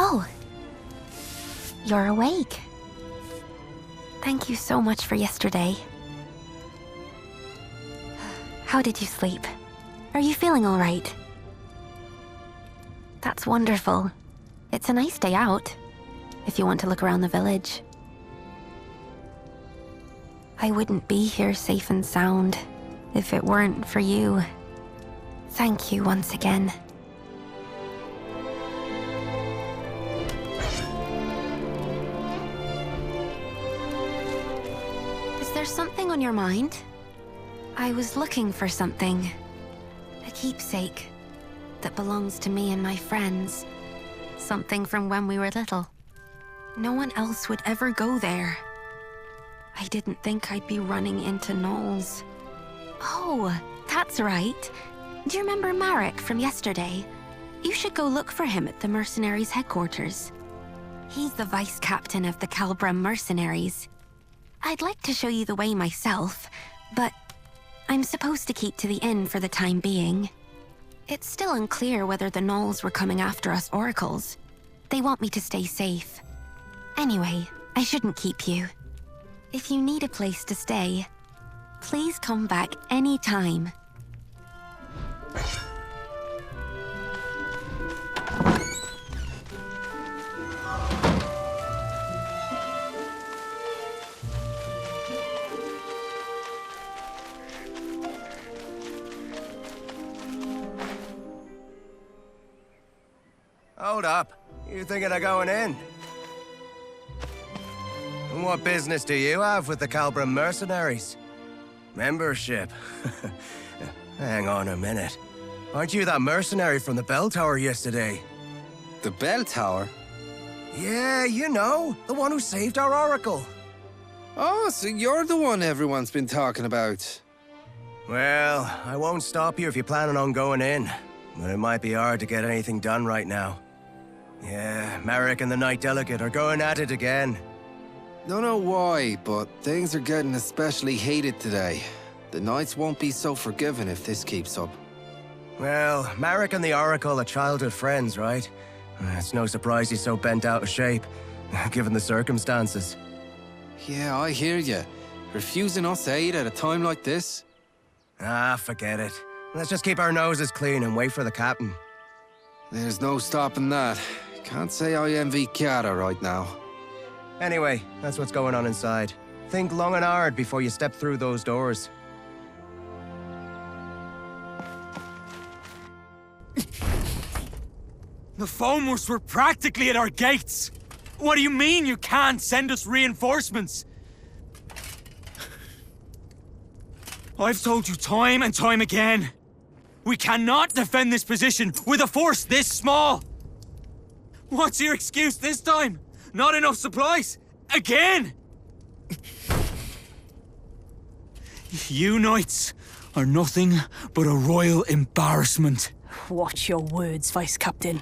Oh, you're awake. Thank you so much for yesterday. How did you sleep? Are you feeling all right? That's wonderful. It's a nice day out, if you want to look around the village. I wouldn't be here safe and sound if it weren't for you. Thank you once again. Is there something on your mind? I was looking for something. A keepsake that belongs to me and my friends. Something from when we were little. No one else would ever go there. I didn't think I'd be running into gnolls. Oh, that's right. Do you remember Marek from yesterday? You should go look for him at the Mercenary's headquarters. He's the vice captain of the Calbra Mercenaries. I'd like to show you the way myself, but I'm supposed to keep to the inn for the time being. It's still unclear whether the gnolls were coming after us oracles. They want me to stay safe. Anyway, I shouldn't keep you. If you need a place to stay, please come back any time. Hold up. You thinking of going in? And what business do you have with the Calbra Mercenaries? Membership? Hang on a minute. Aren't you that mercenary from the bell tower yesterday? The bell tower? Yeah, you know. The one who saved our oracle. Oh, so you're the one everyone's been talking about. Well, I won't stop you if you're planning on going in. But it might be hard to get anything done right now. Yeah, Marek and the Knight Delegate are going at it again. Don't know why, but things are getting especially heated today. The Knights won't be so forgiving if this keeps up. Well, Marek and the Oracle are childhood friends, right? It's no surprise he's so bent out of shape, given the circumstances. Yeah, I hear you. Refusing us aid at a time like this? Ah, forget it. Let's just keep our noses clean and wait for the captain. There's no stopping that. Can't say I envy Kiara right now. Anyway, that's what's going on inside. Think long and hard before you step through those doors. The Foamers were practically at our gates! What do you mean you can't send us reinforcements? I've told you time and time again. We cannot defend this position with a force this small! What's your excuse this time? Not enough supplies? Again? You knights are nothing but a royal embarrassment. Watch your words, Vice Captain.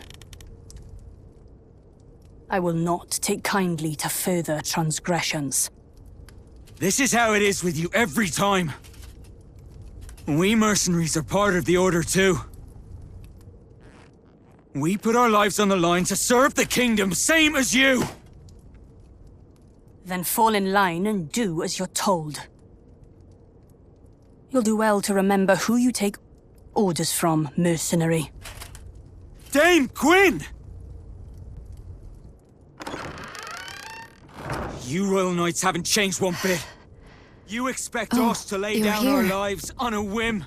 I will not take kindly to further transgressions. This is how it is with you every time. We mercenaries are part of the Order too. We put our lives on the line to serve the kingdom, same as you! Then fall in line and do as you're told. You'll do well to remember who you take orders from, Mercenary. Dame Gwyn! You Royal Knights haven't changed one bit. You expect us to lay down our lives on a whim.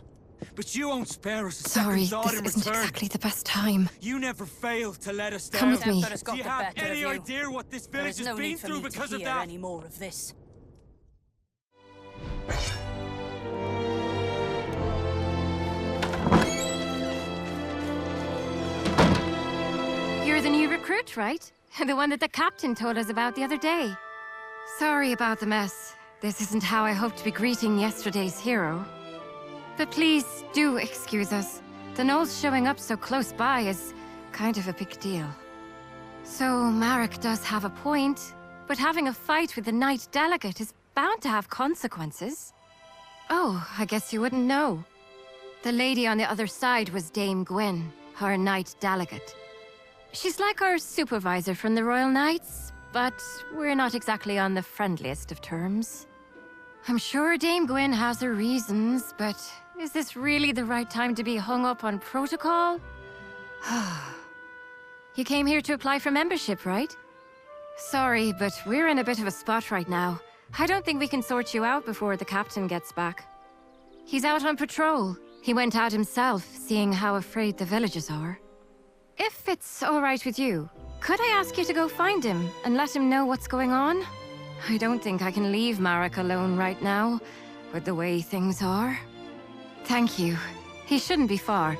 But you won't spare us a Sorry, second thought this in isn't return. exactly the best time. You never fail to let us down. Come with me. Do you have any idea what this village has been through because of that? Any more of this. You're the new recruit, right? The one that the captain told us about the other day. Sorry about the mess. This isn't how I hoped to be greeting yesterday's hero. But please, do excuse us. The gnolls showing up so close by is kind of a big deal. So, Marek does have a point, but having a fight with the Knight Delegate is bound to have consequences. Oh, I guess you wouldn't know. The lady on the other side was Dame Gwyn, our Knight Delegate. She's like our supervisor from the Royal Knights, but we're not exactly on the friendliest of terms. I'm sure Dame Gwyn has her reasons, but is this really the right time to be hung up on protocol? You came here to apply for membership, right? Sorry, but we're in a bit of a spot right now. I don't think we can sort you out before the captain gets back. He's out on patrol. He went out himself, seeing how afraid the villagers are. If it's all right with you, could I ask you to go find him and let him know what's going on? I don't think I can leave Marek alone right now, with the way things are. Thank you. He shouldn't be far.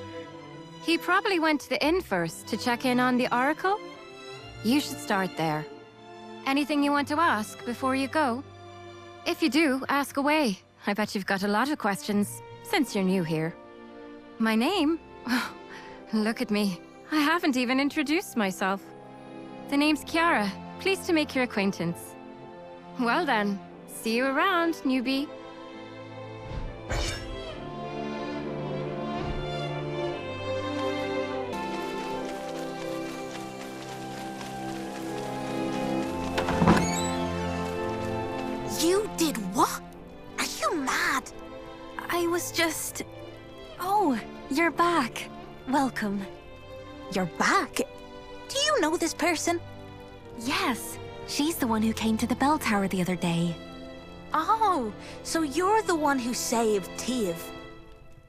He probably went to the inn first to check in on the Oracle. You should start there. Anything you want to ask before you go? If you do, ask away. I bet you've got a lot of questions, since you're new here. My name? Oh, look at me. I haven't even introduced myself. The name's Kiara. Pleased to make your acquaintance. Well then, see you around, newbie. You did what? Are you mad? I was just... Oh, you're back. Welcome. You're back? Do you know this person? Yes, she's the one who came to the bell tower the other day. Oh, so you're the one who saved Tieve.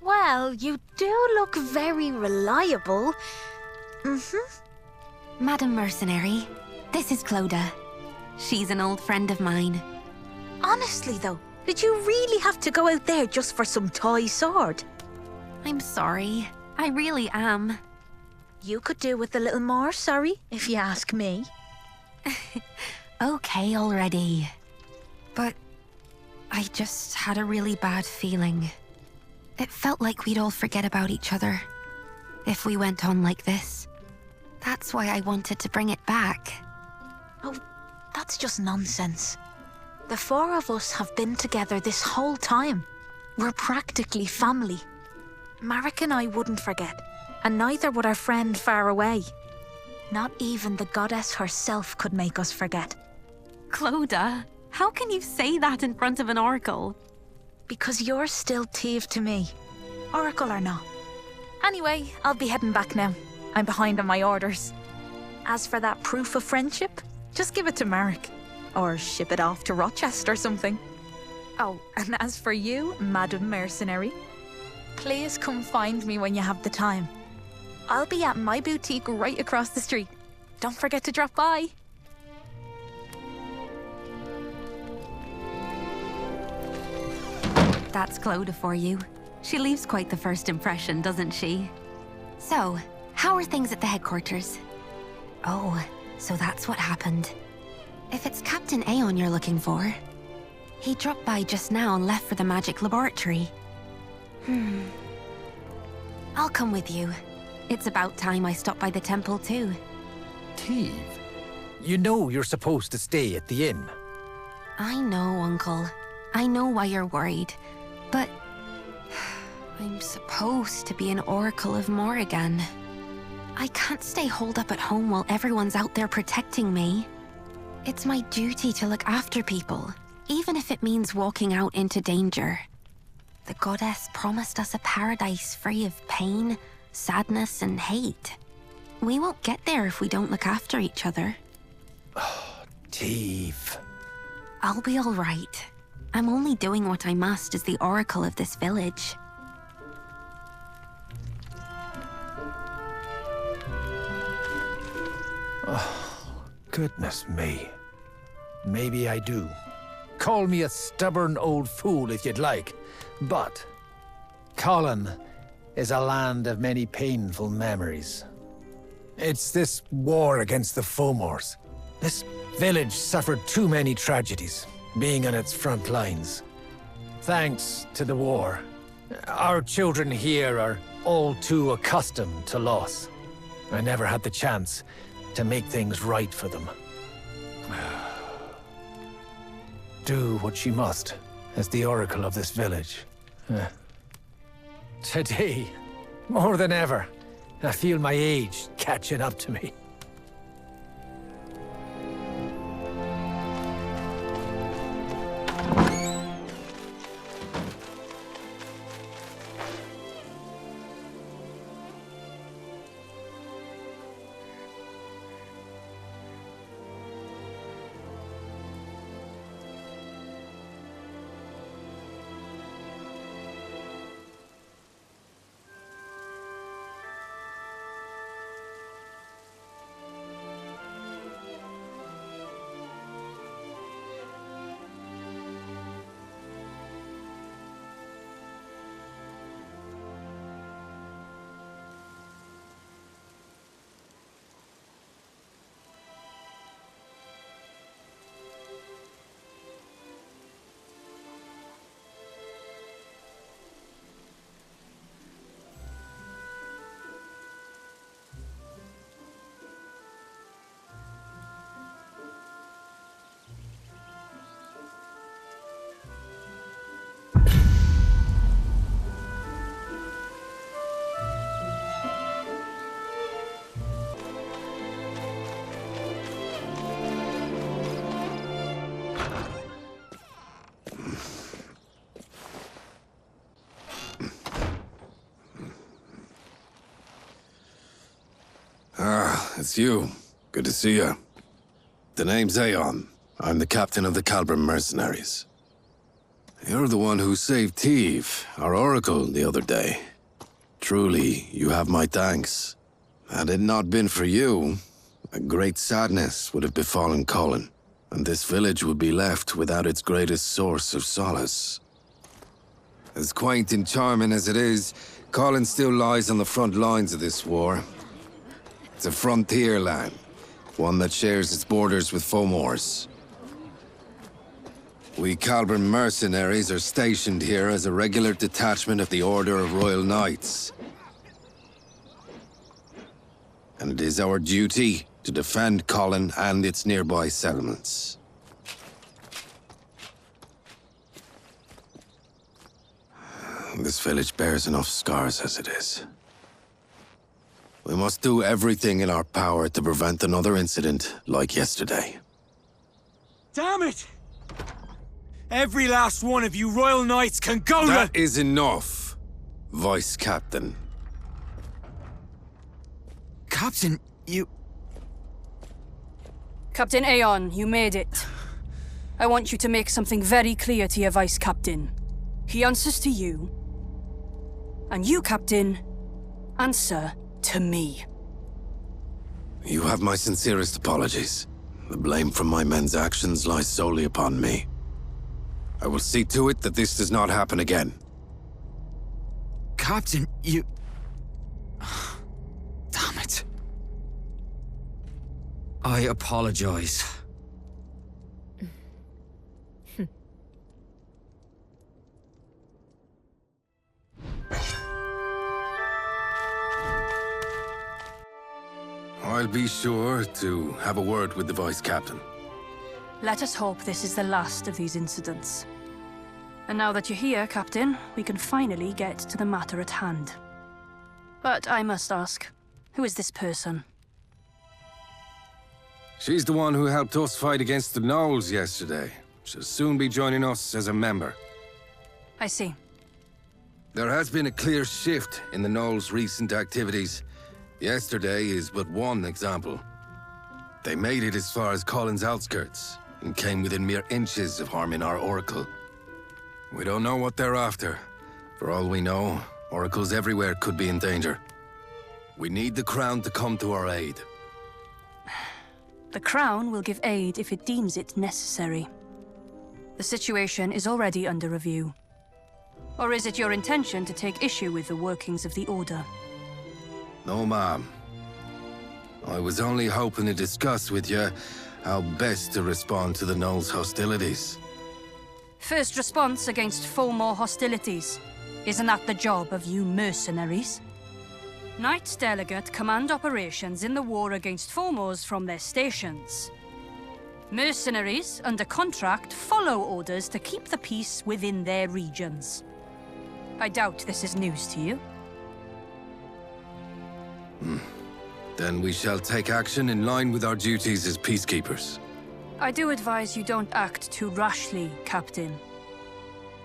Well, you do look very reliable. Madam Mercenary, this is Clodagh. She's an old friend of mine. Honestly though, did you really have to go out there just for some toy sword? I'm sorry. I really am. You could do with a little more sorry, if you ask me. Okay already. But I just had a really bad feeling. It felt like we'd all forget about each other if we went on like this. That's why I wanted to bring it back. Oh, that's just nonsense. The four of us have been together this whole time. We're practically family. Marek and I wouldn't forget, and neither would our friend far away. Not even the goddess herself could make us forget. Clodagh, how can you say that in front of an oracle? Because you're still Tieve to me, oracle or not. Anyway, I'll be heading back now. I'm behind on my orders. As for that proof of friendship, just give it to Marek. Or ship it off to Rochester or something. Oh, and as for you, Madam Mercenary, please come find me when you have the time. I'll be at my boutique right across the street. Don't forget to drop by. That's Clodagh for you. She leaves quite the first impression, doesn't she? So, how are things at the headquarters? Oh, so that's what happened. If it's Captain Aeon you're looking for, he dropped by just now and left for the magic laboratory. I'll come with you. It's about time I stopped by the temple too. Tieve, you know you're supposed to stay at the inn. I know, Uncle. I know why you're worried, but I'm supposed to be an Oracle of Morrigan. I can't stay holed up at home while everyone's out there protecting me. It's my duty to look after people, even if it means walking out into danger. The goddess promised us a paradise free of pain, sadness, and hate. We won't get there if we don't look after each other. Tieve. I'll be all right. I'm only doing what I must as the Oracle of this village. Goodness me. Maybe I do. Call me a stubborn old fool if you'd like, but Colhen is a land of many painful memories. It's this war against the Fomors. This village suffered too many tragedies, being on its front lines. Thanks to the war, our children here are all too accustomed to loss. I never had the chance to make things right for them. Do what she must as the Oracle of this village. Today, more than ever, I feel my age catching up to me. It's you. Good to see you. The name's Aeon. I'm the captain of the Clodagh Mercenaries. You're the one who saved Tieve, our oracle, the other day. Truly, you have my thanks. Had it not been for you, a great sadness would have befallen Colhen, and this village would be left without its greatest source of solace. As quaint and charming as it is, Colhen still lies on the front lines of this war. It's a frontier land, one that shares its borders with Fomors. We Clodagh Mercenaries are stationed here as a regular detachment of the Order of Royal Knights. And it is our duty to defend Colhen and its nearby settlements. This village bears enough scars as it is. We must do everything in our power to prevent another incident like yesterday. Damn it! Every last one of you Royal Knights can go to— That is enough, Vice Captain. Captain, you— Captain Aeon, you made it. I want you to make something very clear to your Vice Captain. He answers to you. And you, Captain, answer to me. You have my sincerest apologies. The blame for my men's actions lies solely upon me. I will see to it that this does not happen again. Captain, you... Damn it. I apologize. I'll be sure to have a word with the Vice Captain. Let us hope this is the last of these incidents. And now that you're here, Captain, we can finally get to the matter at hand. But I must ask, who is this person? She's the one who helped us fight against the gnolls yesterday. She'll soon be joining us as a member. I see. There has been a clear shift in the gnolls' recent activities. Yesterday is but one example. They made it as far as Colhen's outskirts, and came within mere inches of harming our Oracle. We don't know what they're after. For all we know, Oracles everywhere could be in danger. We need the Crown to come to our aid. The Crown will give aid if it deems it necessary. The situation is already under review. Or is it your intention to take issue with the workings of the Order? No, ma'am. I was only hoping to discuss with you how best to respond to the gnolls' hostilities. First response against Fomor hostilities. Isn't that the job of you mercenaries? Knights Delegate command operations in the war against Fomors from their stations. Mercenaries, under contract, follow orders to keep the peace within their regions. I doubt this is news to you. Then we shall take action in line with our duties as peacekeepers. I do advise you don't act too rashly, Captain.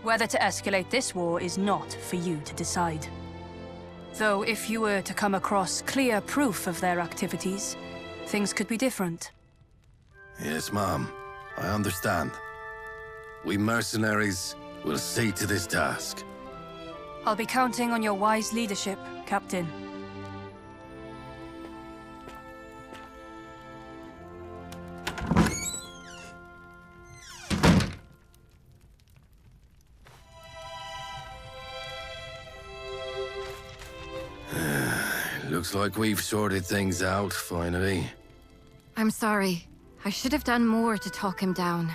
Whether to escalate this war is not for you to decide. Though if you were to come across clear proof of their activities, things could be different. Yes, ma'am. I understand. We mercenaries will see to this task. I'll be counting on your wise leadership, Captain. Looks like we've sorted things out, finally. I'm sorry. I should have done more to talk him down.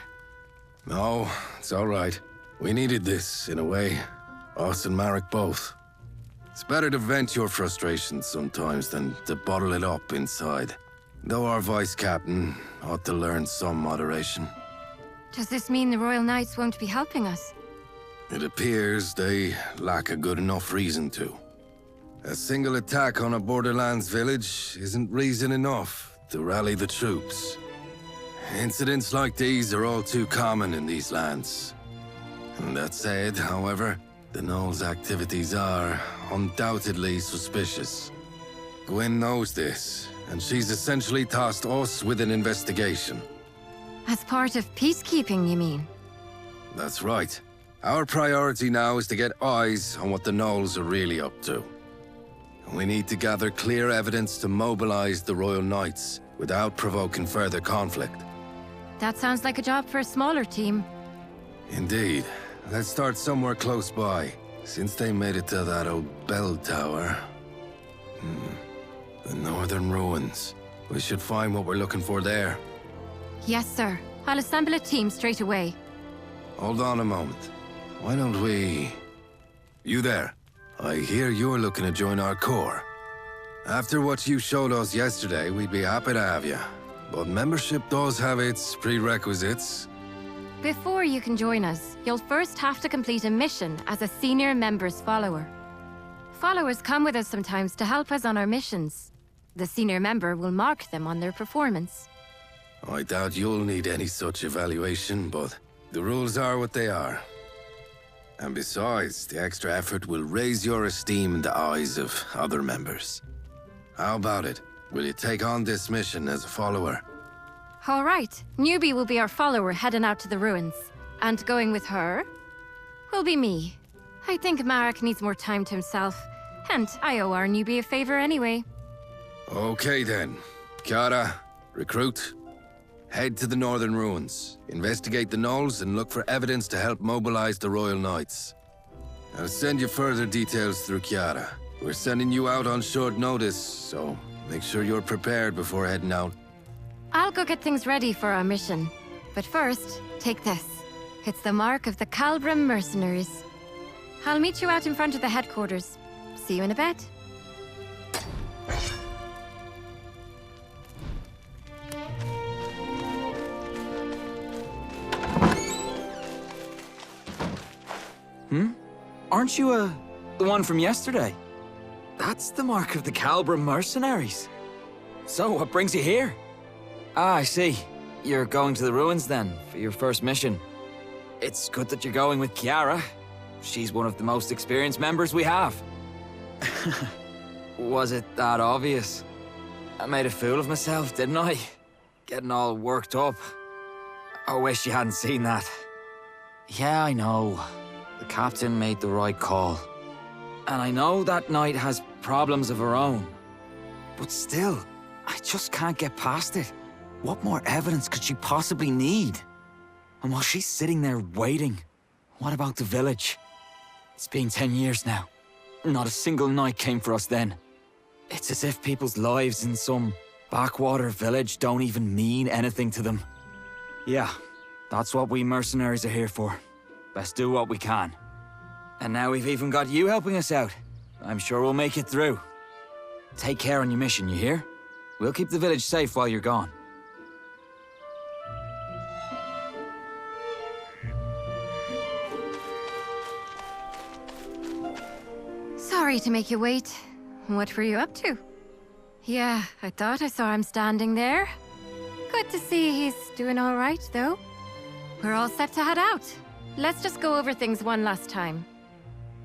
No, it's all right. We needed this, in a way. Us and Marek both. It's better to vent your frustrations sometimes than to bottle it up inside. Though our Vice Captain ought to learn some moderation. Does this mean the Royal Knights won't be helping us? It appears they lack a good enough reason to. A single attack on a Borderlands village isn't reason enough to rally the troops. Incidents like these are all too common in these lands. And that said, however, the gnolls' activities are undoubtedly suspicious. Gwyn knows this, and she's essentially tasked us with an investigation. As part of peacekeeping, you mean? That's right. Our priority now is to get eyes on what the gnolls are really up to. We need to gather clear evidence to mobilize the Royal Knights without provoking further conflict. That sounds like a job for a smaller team. Indeed. Let's start somewhere close by, since they made it to that old bell tower. The northern ruins. We should find what we're looking for there. Yes, sir. I'll assemble a team straight away. Hold on a moment. Why don't we... You there. I hear you're looking to join our corps. After what you showed us yesterday, we'd be happy to have you. But membership does have its prerequisites. Before you can join us, you'll first have to complete a mission as a senior member's follower. Followers come with us sometimes to help us on our missions. The senior member will mark them on their performance. I doubt you'll need any such evaluation, but the rules are what they are. And besides, the extra effort will raise your esteem in the eyes of other members. How about it? Will you take on this mission as a follower? All right. Newbie will be our follower heading out to the ruins. And going with her will be me. I think Marek needs more time to himself. And I owe our newbie a favor anyway. Okay then. Kiara, recruit. Head to the northern ruins. Investigate the gnolls and look for evidence to help mobilize the Royal Knights. I'll send you further details through Kiara. We're sending you out on short notice, so make sure you're prepared before heading out. I'll go get things ready for our mission. But first, take this. It's the mark of the Clodagh Mercenaries. I'll meet you out in front of the headquarters. See you in a bit. Aren't you, the one from yesterday? That's the mark of the Clodagh Mercenaries. So, what brings you here? Ah, I see. You're going to the ruins then, for your first mission. It's good that you're going with Kiara. She's one of the most experienced members we have. Was it that obvious? I made a fool of myself, didn't I? Getting all worked up. I wish you hadn't seen that. Yeah, I know. The captain made the right call. And I know that knight has problems of her own. But still, I just can't get past it. What more evidence could she possibly need? And while she's sitting there waiting, what about the village? It's been 10 years now. Not a single knight came for us then. It's as if people's lives in some backwater village don't even mean anything to them. Yeah, that's what we mercenaries are here for. Best do what we can. And now we've even got you helping us out. I'm sure we'll make it through. Take care on your mission, you hear? We'll keep the village safe while you're gone. Sorry to make you wait. What were you up to? Yeah, I thought I saw him standing there. Good to see he's doing all right, though. We're all set to head out. Let's just go over things one last time.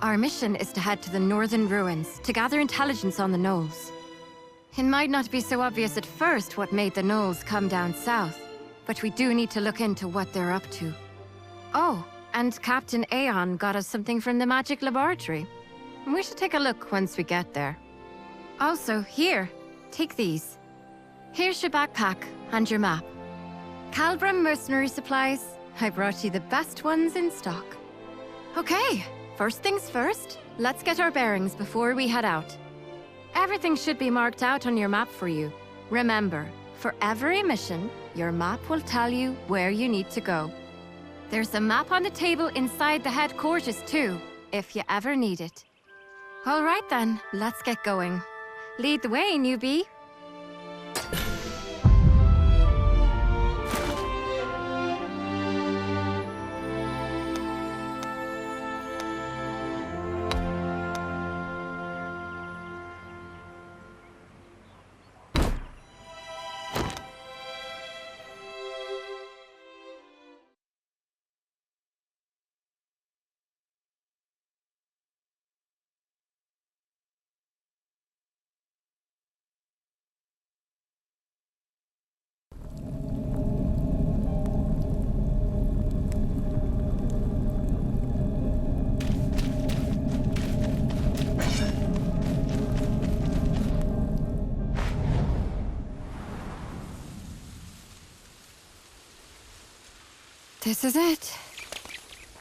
Our mission is to head to the northern ruins to gather intelligence on the gnolls. It might not be so obvious at first what made the gnolls come down south, but we do need to look into what they're up to. Oh, and Captain Aeon got us something from the magic laboratory. We should take a look once we get there. Also, here, take these. Here's your backpack and your map. Clodagh Mercenary Supplies. I brought you the best ones in stock. Okay, first things first, let's get our bearings before we head out. Everything should be marked out on your map for you. Remember, for every mission, your map will tell you where you need to go. There's a map on the table inside the headquarters too, if you ever need it. All right then, let's get going. Lead the way, newbie. This is it.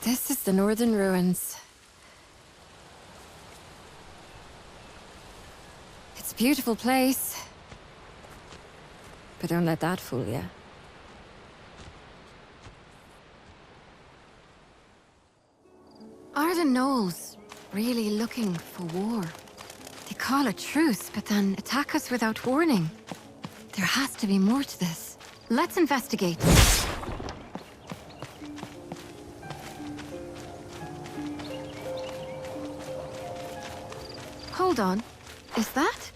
This is the northern ruins. It's a beautiful place. But don't let that fool you. Are the gnolls really looking for war? They call a truce, but then attack us without warning. There has to be more to this. Let's investigate. Hold on. Is that?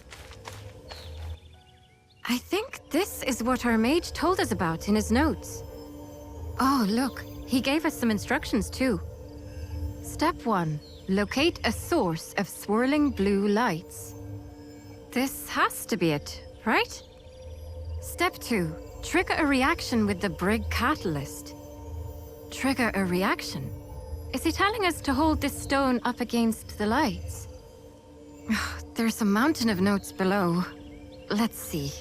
I think this is what our mage told us about in his notes. Oh, look. He gave us some instructions, too. Step 1. Locate a source of swirling blue lights. This has to be it, right? Step 2. Trigger a reaction with the brig catalyst. Trigger a reaction? Is he telling us to hold this stone up against the lights? There's a mountain of notes below. let's see.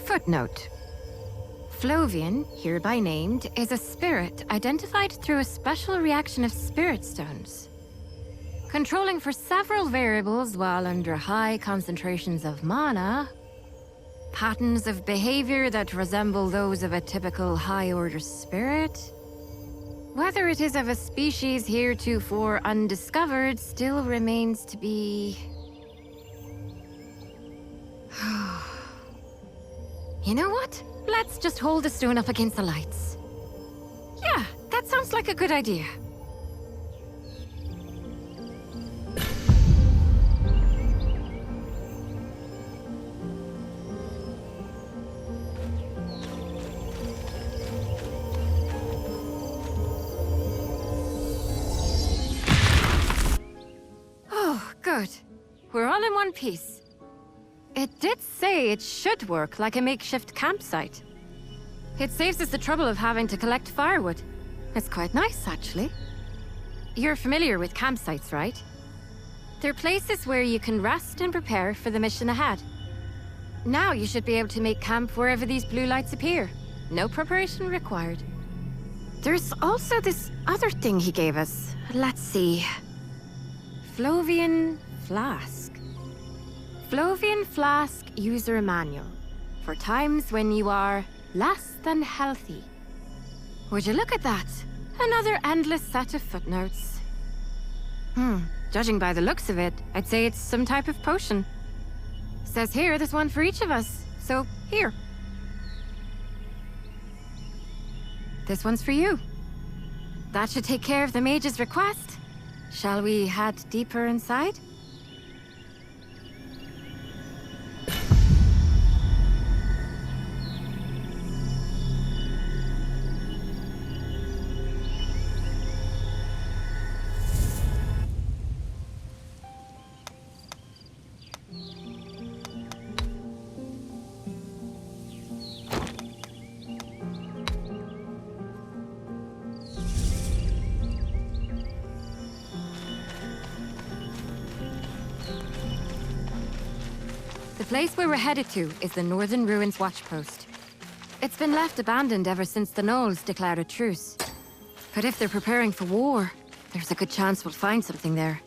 Footnote. Flovian, hereby named, is a spirit identified through a special reaction of spirit stones. Controlling for several variables while under high concentrations of mana, patterns of behavior that resemble those of a typical high-order spirit. Whether it is of a species heretofore undiscovered still remains to be... You know what? Let's just hold the stone up against the lights. Yeah, that sounds like a good idea. Oh, good. We're all in one piece. It did say it should work like a makeshift campsite. It saves us the trouble of having to collect firewood. It's quite nice, actually. You're familiar with campsites, right? They're places where you can rest and prepare for the mission ahead. Now you should be able to make camp wherever these blue lights appear. No preparation required. There's also this other thing he gave us. Let's see. Flovian Flask. Flovian Flask User Manual. For times when you are less than healthy. Would you look at that? Another endless set of footnotes. Judging by the looks of it, I'd say it's some type of potion. Says here there's one for each of us, so here. This one's for you. That should take care of the mage's request. Shall we head deeper inside? The place where we're headed to is the Northern Ruins watchpost. It's been left abandoned ever since the gnolls declared a truce. But if they're preparing for war, there's a good chance we'll find something there.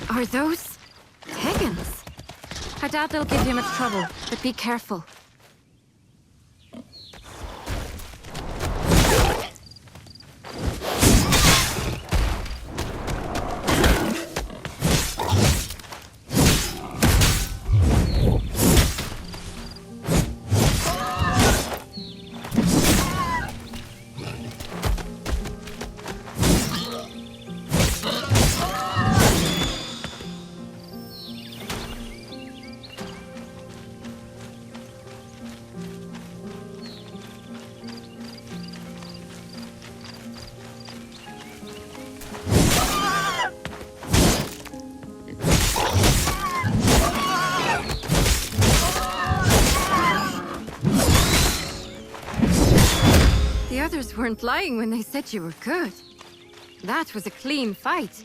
Are those Higgins? I doubt they'll give you much trouble, but be careful. The others weren't lying when they said you were good. That was a clean fight.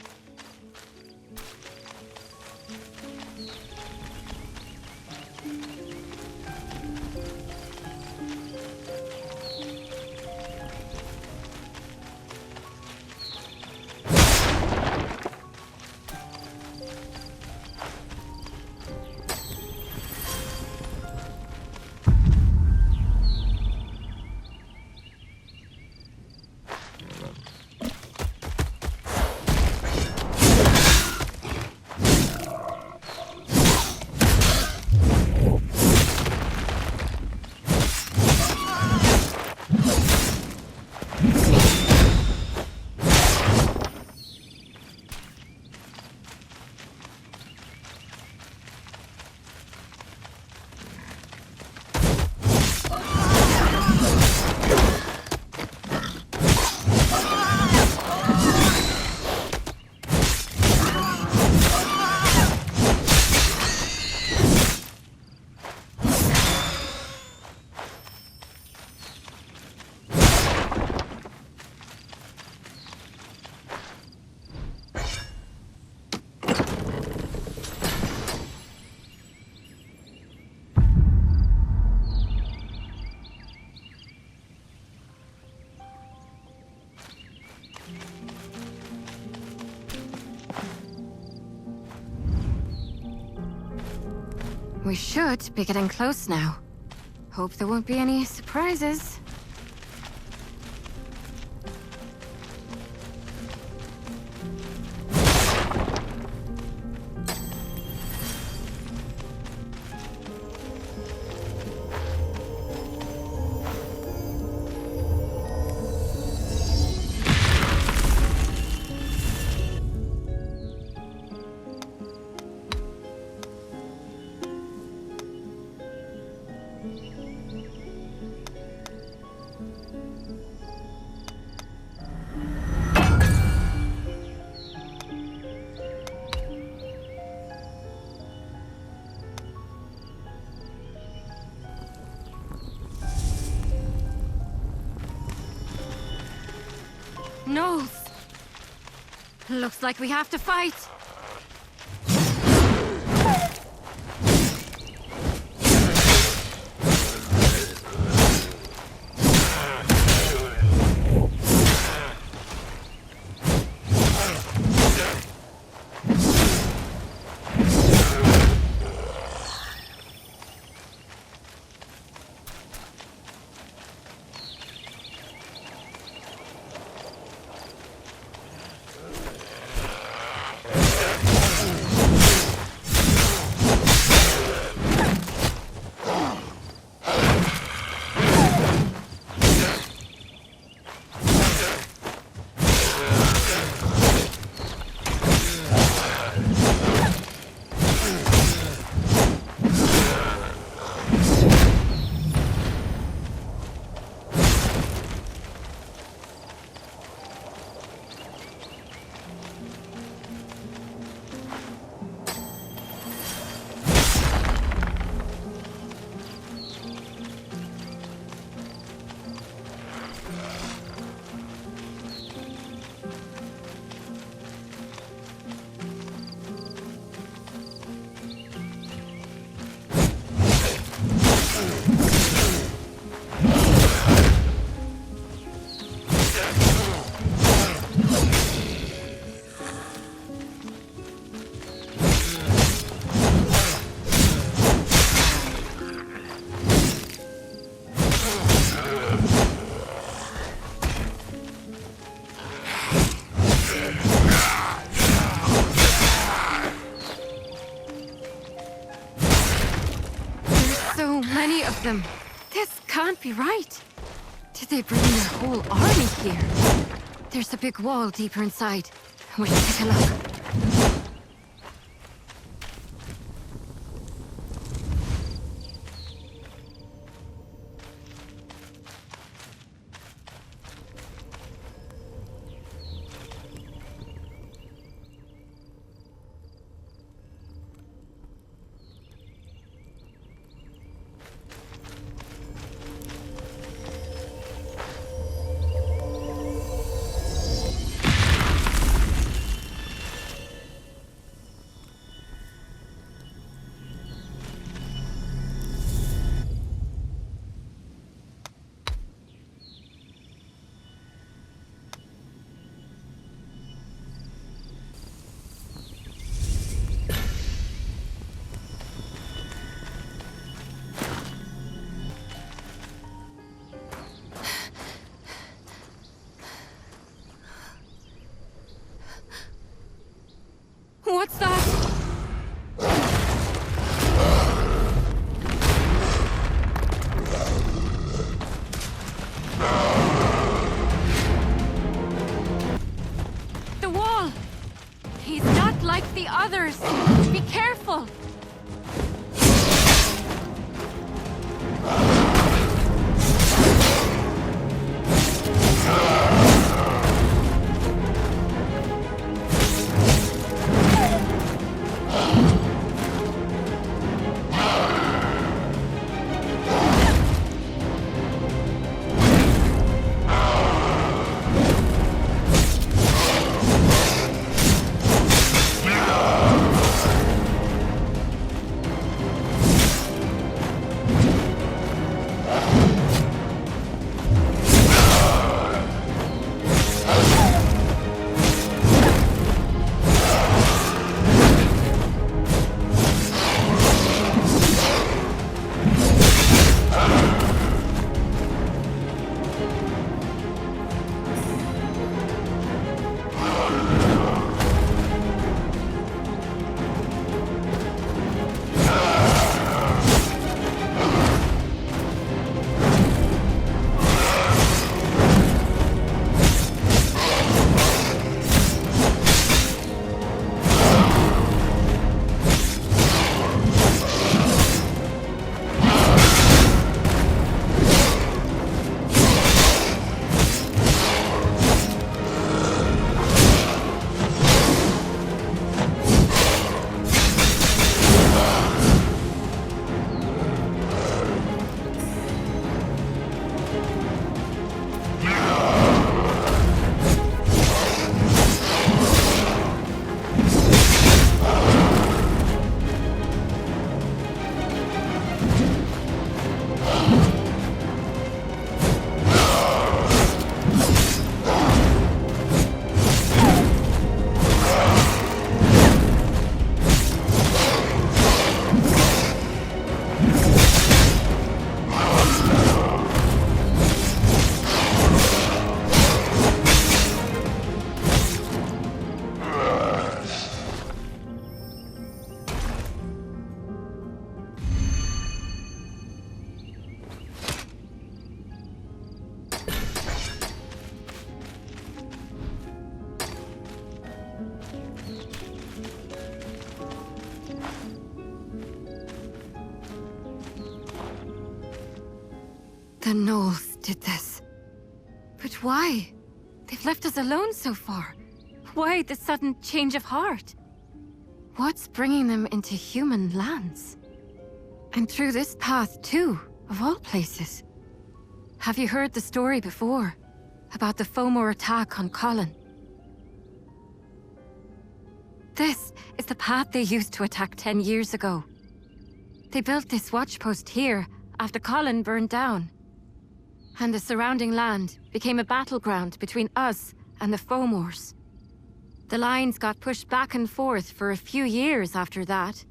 We should be getting close now. Hope there won't be any surprises. Gnolls! Looks like we have to fight. Them. This can't be right. Did they bring their whole army here? There's a big wall deeper inside. We should take a look. What's that? The wall! He's not like the others! Be careful! The gnolls did this. But why? They've left us alone so far. Why the sudden change of heart? What's bringing them into human lands? And through this path too, of all places. Have you heard the story before? About the Fomor attack on Colhen? This is the path they used to attack 10 years ago. They built this watchpost here after Colhen burned down. And the surrounding land became a battleground between us and the Fomors. The lines got pushed back and forth for a few years after that.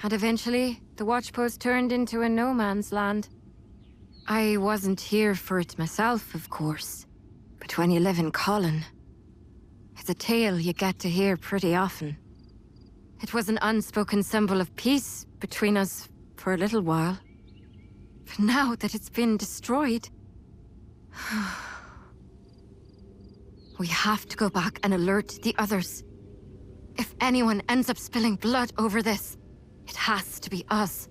And eventually, the watchpost turned into a no-man's land. I wasn't here for it myself, of course. But when you live in Colhen, it's a tale you get to hear pretty often. It was an unspoken symbol of peace between us for a little while. But now that it's been destroyed... we have to go back and alert the others. If anyone ends up spilling blood over this, it has to be us.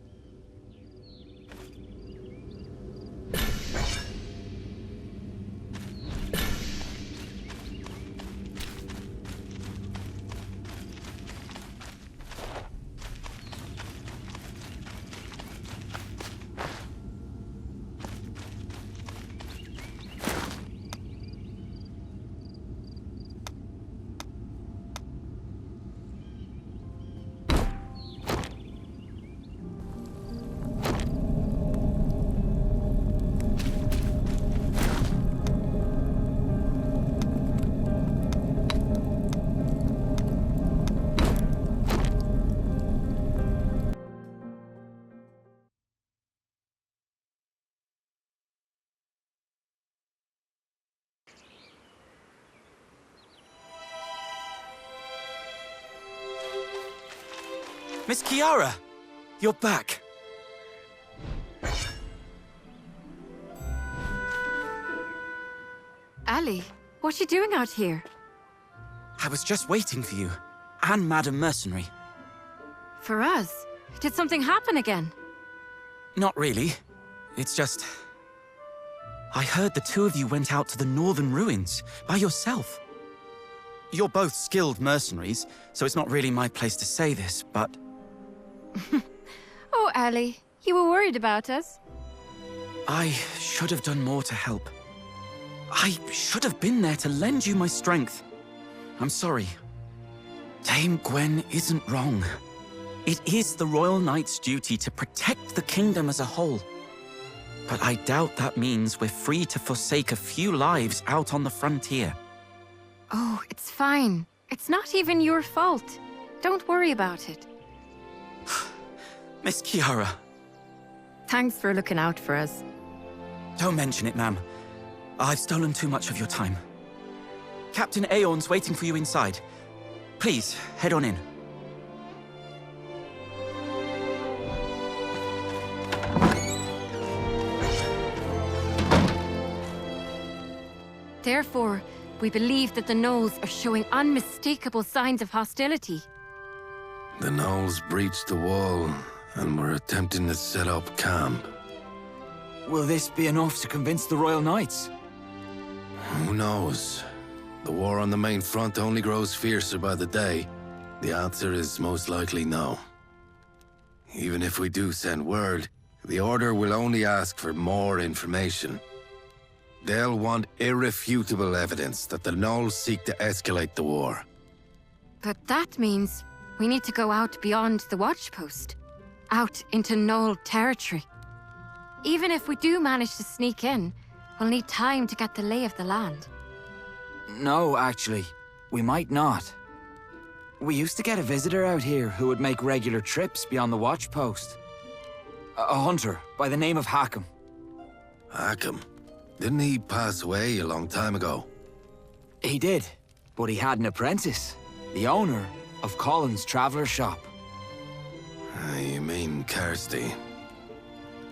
Miss Kiara! You're back. Ali, what you doing out here? I was just waiting for you. And Madam Mercenary. For us? Did something happen again? Not really. It's just... I heard the two of you went out to the northern ruins, by yourself. You're both skilled mercenaries, so it's not really my place to say this, but... Oh, Ali, you were worried about us? I should have done more to help. I should have been there to lend you my strength. I'm sorry. Dame Gwen isn't wrong. It is the Royal Knight's duty to protect the kingdom as a whole. But I doubt that means we're free to forsake a few lives out on the frontier. Oh, it's fine. It's not even your fault. Don't worry about it. Miss Kiara. Thanks for looking out for us. Don't mention it, ma'am. I've stolen too much of your time. Captain Aeon's waiting for you inside. Please, head on in. Therefore, we believe that the gnolls are showing unmistakable signs of hostility. The gnolls breached the wall and were attempting to set up camp. Will this be enough to convince the Royal Knights? Who knows? The war on the main front only grows fiercer by the day. The answer is most likely no. Even if we do send word, the Order will only ask for more information. They'll want irrefutable evidence that the gnolls seek to escalate the war. But that means we need to go out beyond the watchpost. Out into gnoll territory. Even if we do manage to sneak in, we'll need time to get the lay of the land. No, actually. We might not. We used to get a visitor out here who would make regular trips beyond the watchpost. A hunter by the name of Hackham. Hackham? Didn't he pass away a long time ago? He did, but he had an apprentice. The owner of Colhen's Traveller Shop. You mean Kirstie?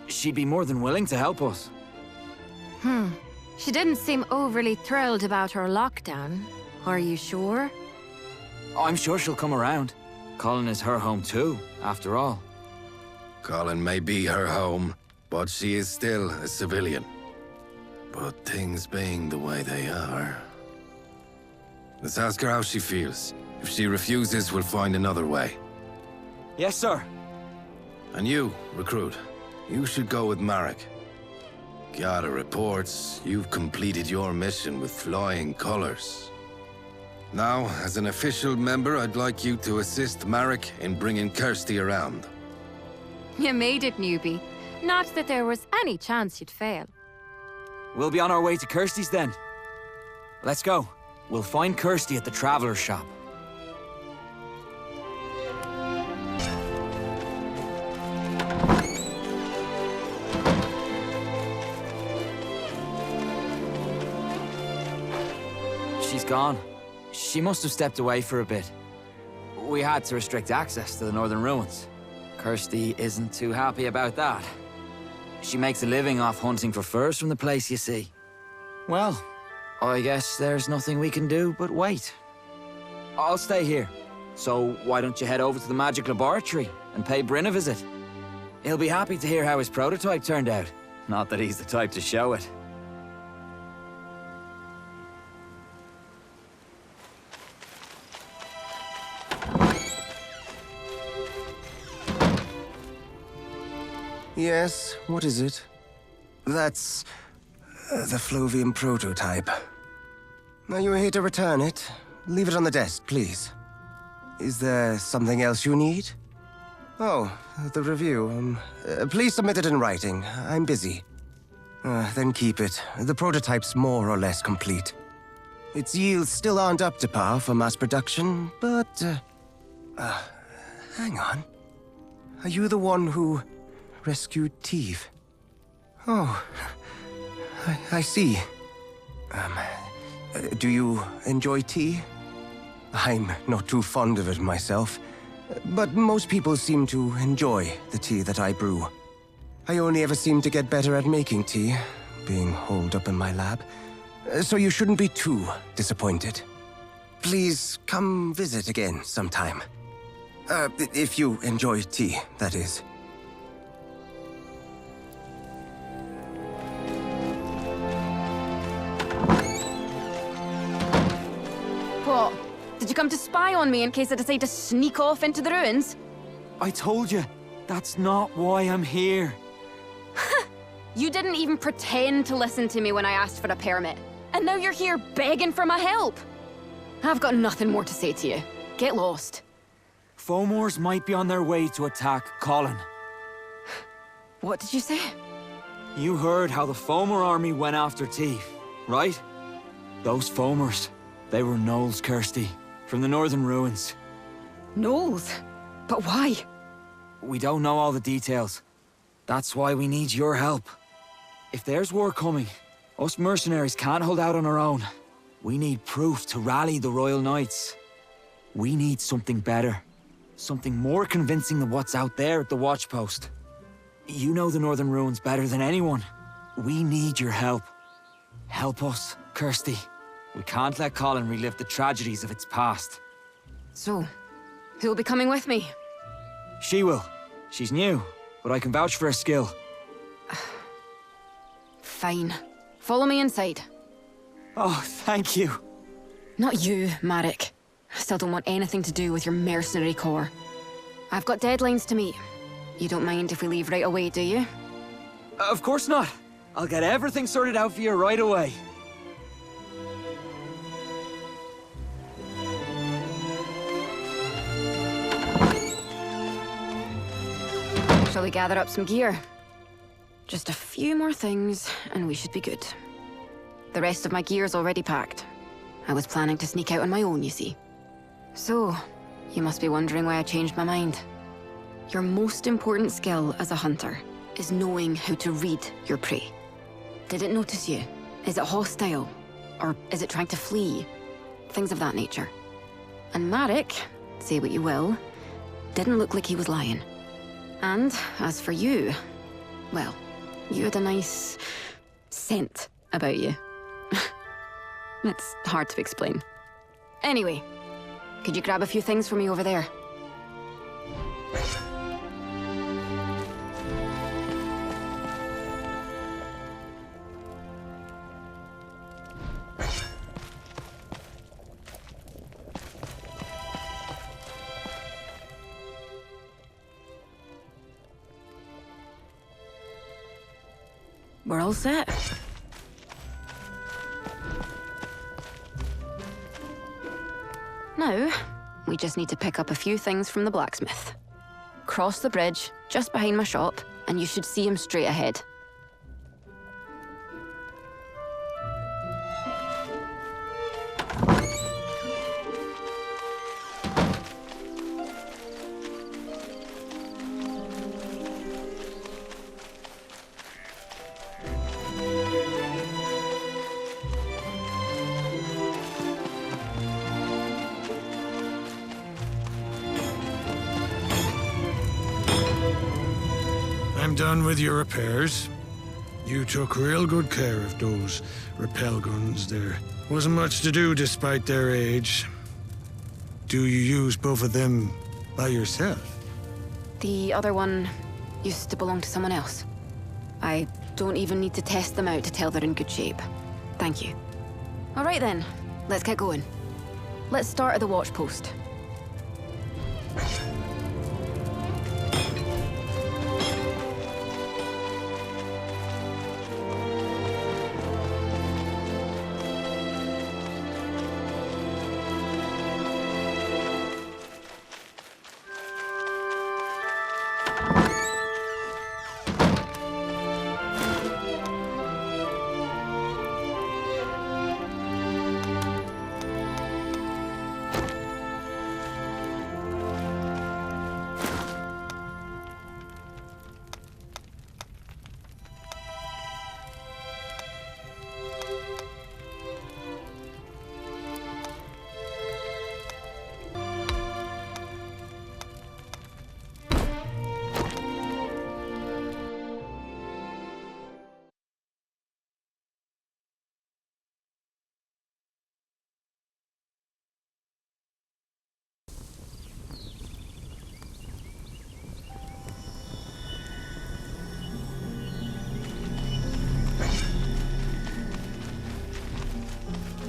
She'd be more than willing to help us. She didn't seem overly thrilled about her lockdown. Are you sure? I'm sure she'll come around. Colhen is her home too, after all. Colhen may be her home, but she is still a civilian. But things being the way they are... Let's ask her how she feels. If she refuses, we'll find another way. Yes, sir. And you, recruit, you should go with Marek. Gather reports, you've completed your mission with flying colors. Now, as an official member, I'd like you to assist Marek in bringing Kirstie around. You made it, newbie. Not that there was any chance you'd fail. We'll be on our way to Kirstie's then. Let's go. We'll find Kirstie at the Traveler's Shop. She's gone. She must have stepped away for a bit. We had to restrict access to the Northern Ruins. Kirstie isn't too happy about that. She makes a living off hunting for furs from the place, you see. Well, I guess there's nothing we can do but wait. I'll stay here. So why don't you head over to the Magic Laboratory and pay Bryn a visit? He'll be happy to hear how his prototype turned out. Not that he's the type to show it. Yes, what is it? That's... the Flovian prototype. Now you're here to return it. Leave it on the desk, please. Is there something else you need? Oh, the review. Please submit it in writing. I'm busy. Then keep it. The prototype's more or less complete. Its yields still aren't up to par for mass production, but... hang on. Are you the one who rescued Tieve? Oh, I see. Do you enjoy tea? I'm not too fond of it myself, but most people seem to enjoy the tea that I brew. I only ever seem to get better at making tea, being holed up in my lab, so you shouldn't be too disappointed. Please come visit again sometime. If you enjoy tea, that is. What? Did you come to spy on me in case I decide to sneak off into the ruins? I told you, that's not why I'm here. You didn't even pretend to listen to me when I asked for a permit. And now you're here begging for my help. I've got nothing more to say to you. Get lost. Fomors might be on their way to attack Colhen. What did you say? You heard how the Fomor army went after Tieve, right? Those Fomors, they were gnolls, Kirstie, from the Northern Ruins. Gnolls? But why? We don't know all the details. That's why we need your help. If there's war coming, us mercenaries can't hold out on our own. We need proof to rally the Royal Knights. We need something better. Something more convincing than what's out there at the watchpost. You know the Northern Ruins better than anyone. We need your help. Help us, Kirstie. We can't let Colhen relive the tragedies of its past. So, who'll be coming with me? She will. She's new, but I can vouch for her skill. Fine. Follow me inside. Oh, thank you. Not you, Marek. I still don't want anything to do with your mercenary corps. I've got deadlines to meet. You don't mind if we leave right away, do you? Of course not. I'll get everything sorted out for you right away. Shall we gather up some gear? Just a few more things, and we should be good. The rest of my gear's already packed. I was planning to sneak out on my own, you see. So, you must be wondering why I changed my mind. Your most important skill as a hunter is knowing how to read your prey. Did it notice you? Is it hostile? Or is it trying to flee? Things of that nature. And Marek, say what you will, didn't look like he was lying. And as for you, well, you had a nice scent about you. It's hard to explain. Anyway, could you grab a few things for me over there? we're all set. Now, we just need to pick up a few things from the blacksmith. Cross the bridge, just behind my shop, and you should see him straight ahead. I'm done with your repairs. You took real good care of those repel guns there. Wasn't much to do despite their age. Do you use both of them by yourself? The other one used to belong to someone else. I don't even need to test them out to tell they're in good shape. Thank you. All right then, let's get going. Let's start at the watchpost.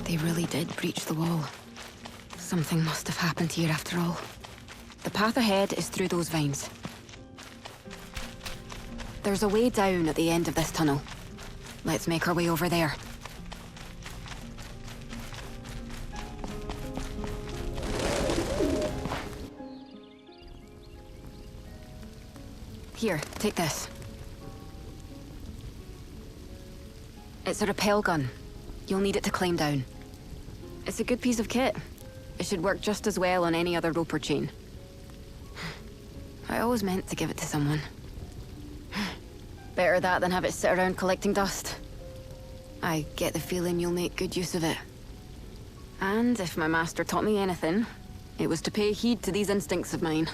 They really did breach the wall. Something must have happened here after all. The path ahead is through those vines. There's a way down at the end of this tunnel. Let's make our way over there. Here, take this. It's a rappel gun. You'll need it to climb down. It's a good piece of kit. It should work just as well on any other rope or chain. I always meant to give it to someone. Better that than have it sit around collecting dust. I get the feeling you'll make good use of it. And if my master taught me anything, it was to pay heed to these instincts of mine.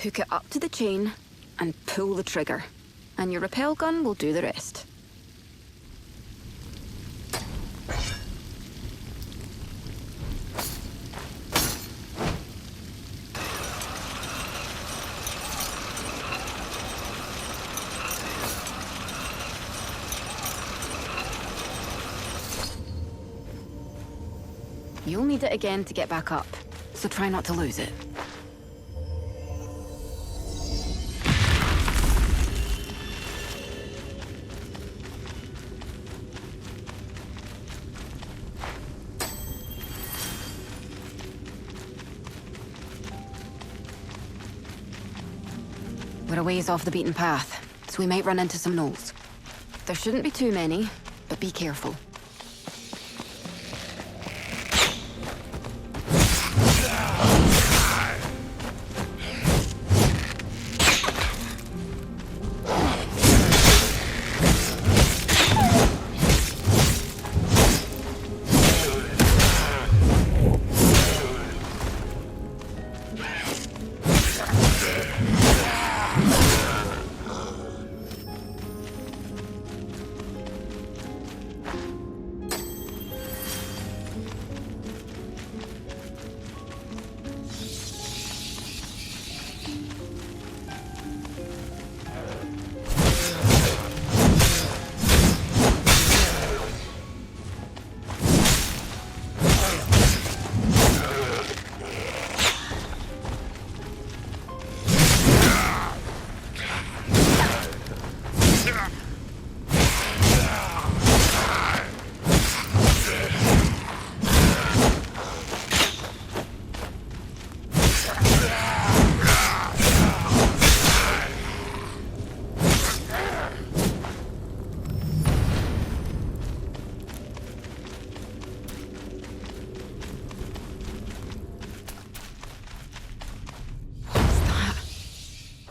Hook it up to the chain and pull the trigger, and your rappel gun will do the rest. You'll need it again to get back up, so try not to lose it. We're a ways off the beaten path, so we might run into some gnolls. There shouldn't be too many, but be careful.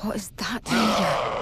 What is that down here?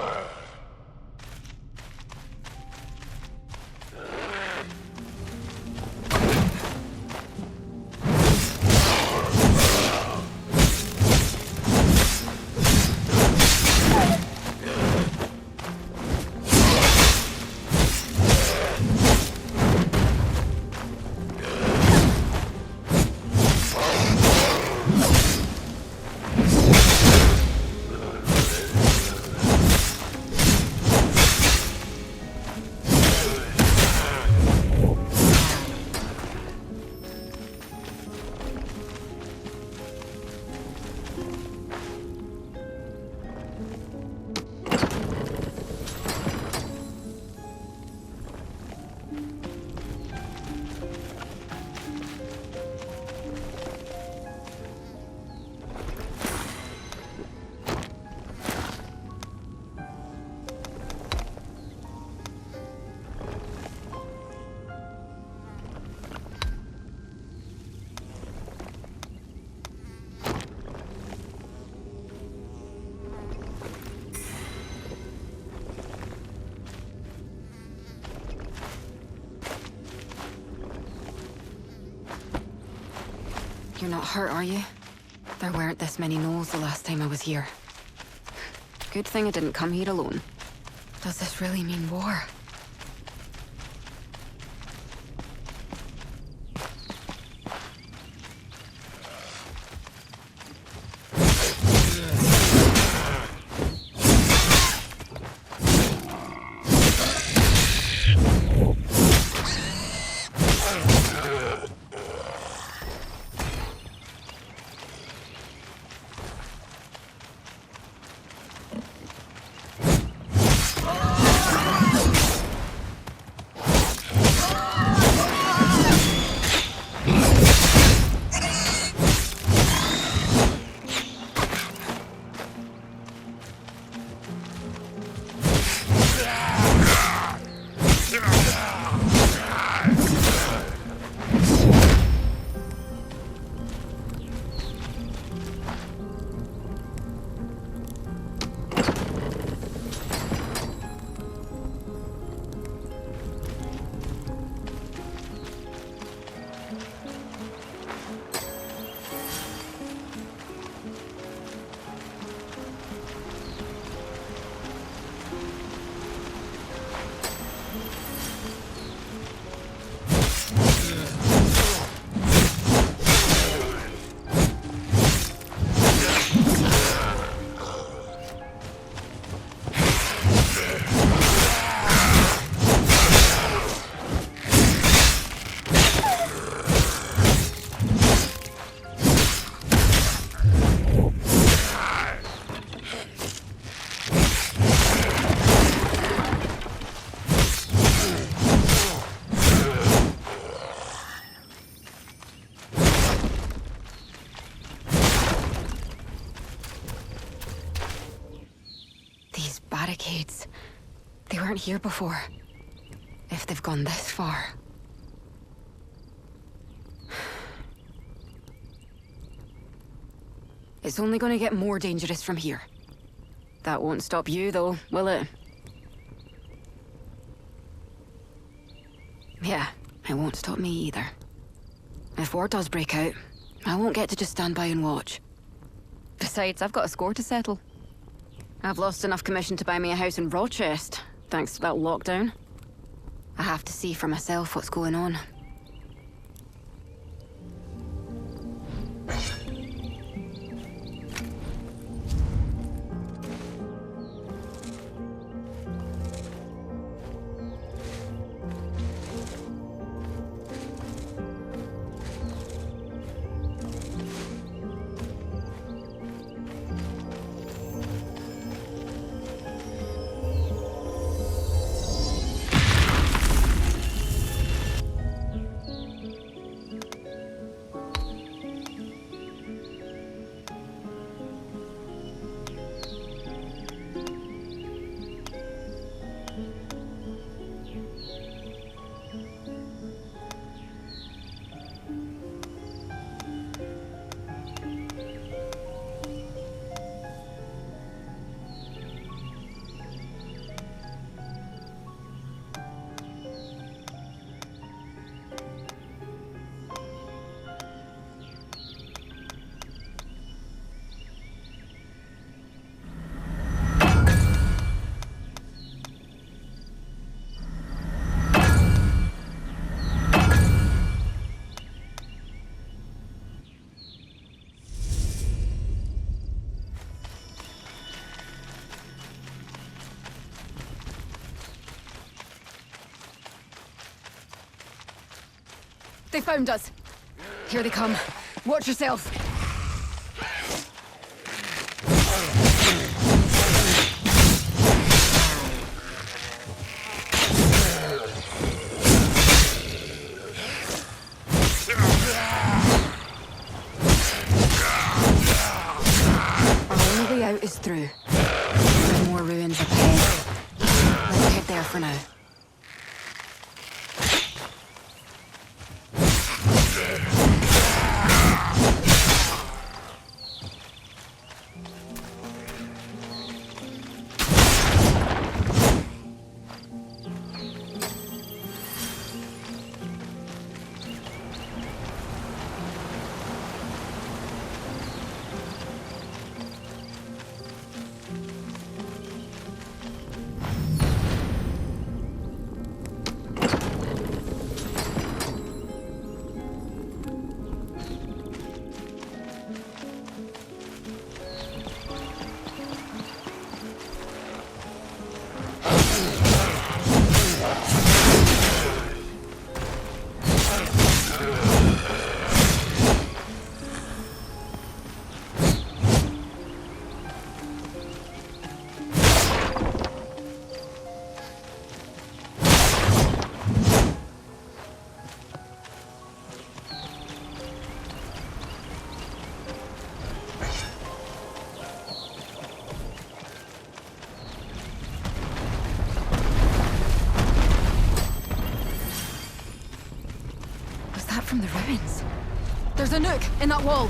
You're not hurt, are you? There weren't this many gnolls the last time I was here. Good thing I didn't come here alone. Does this really mean war? Barricades. They weren't here before. If they've gone this far. It's only gonna get more dangerous from here. That won't stop you, though, will it? Yeah, it won't stop me either. If war does break out, I won't get to just stand by and watch. Besides, I've got a score to settle. I've lost enough commission to buy me a house in Rochester, thanks to that lockdown. I have to see for myself what's going on. they found us. Here they come. Watch yourself. Our only way out is through. There are more ruins up ahead. Let's head there for now. From the ruins. There's a nook in that wall.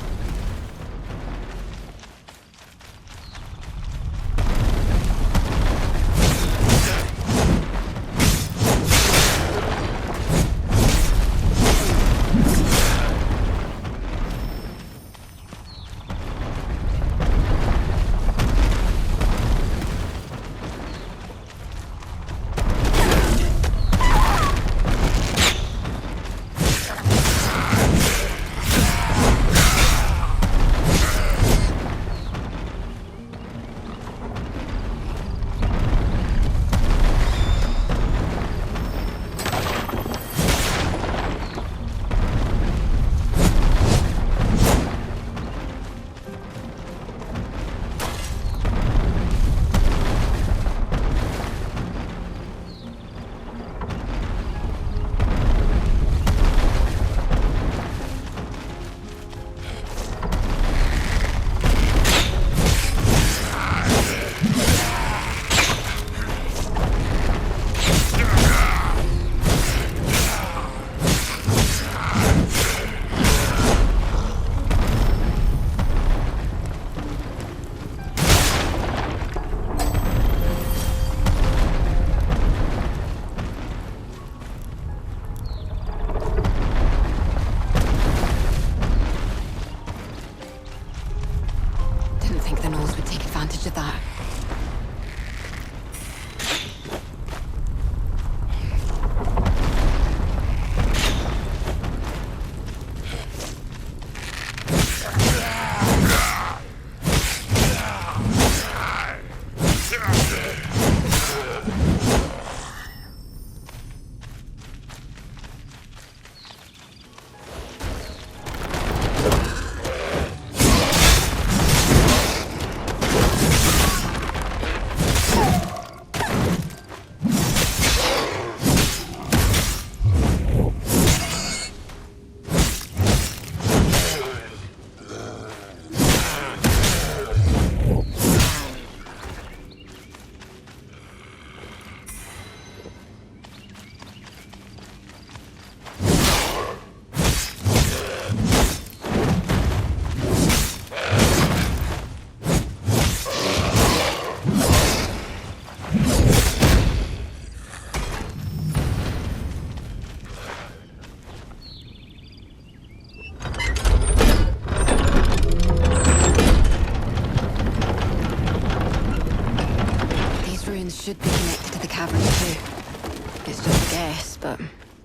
Should be connected to the cavern too. It's just a guess, but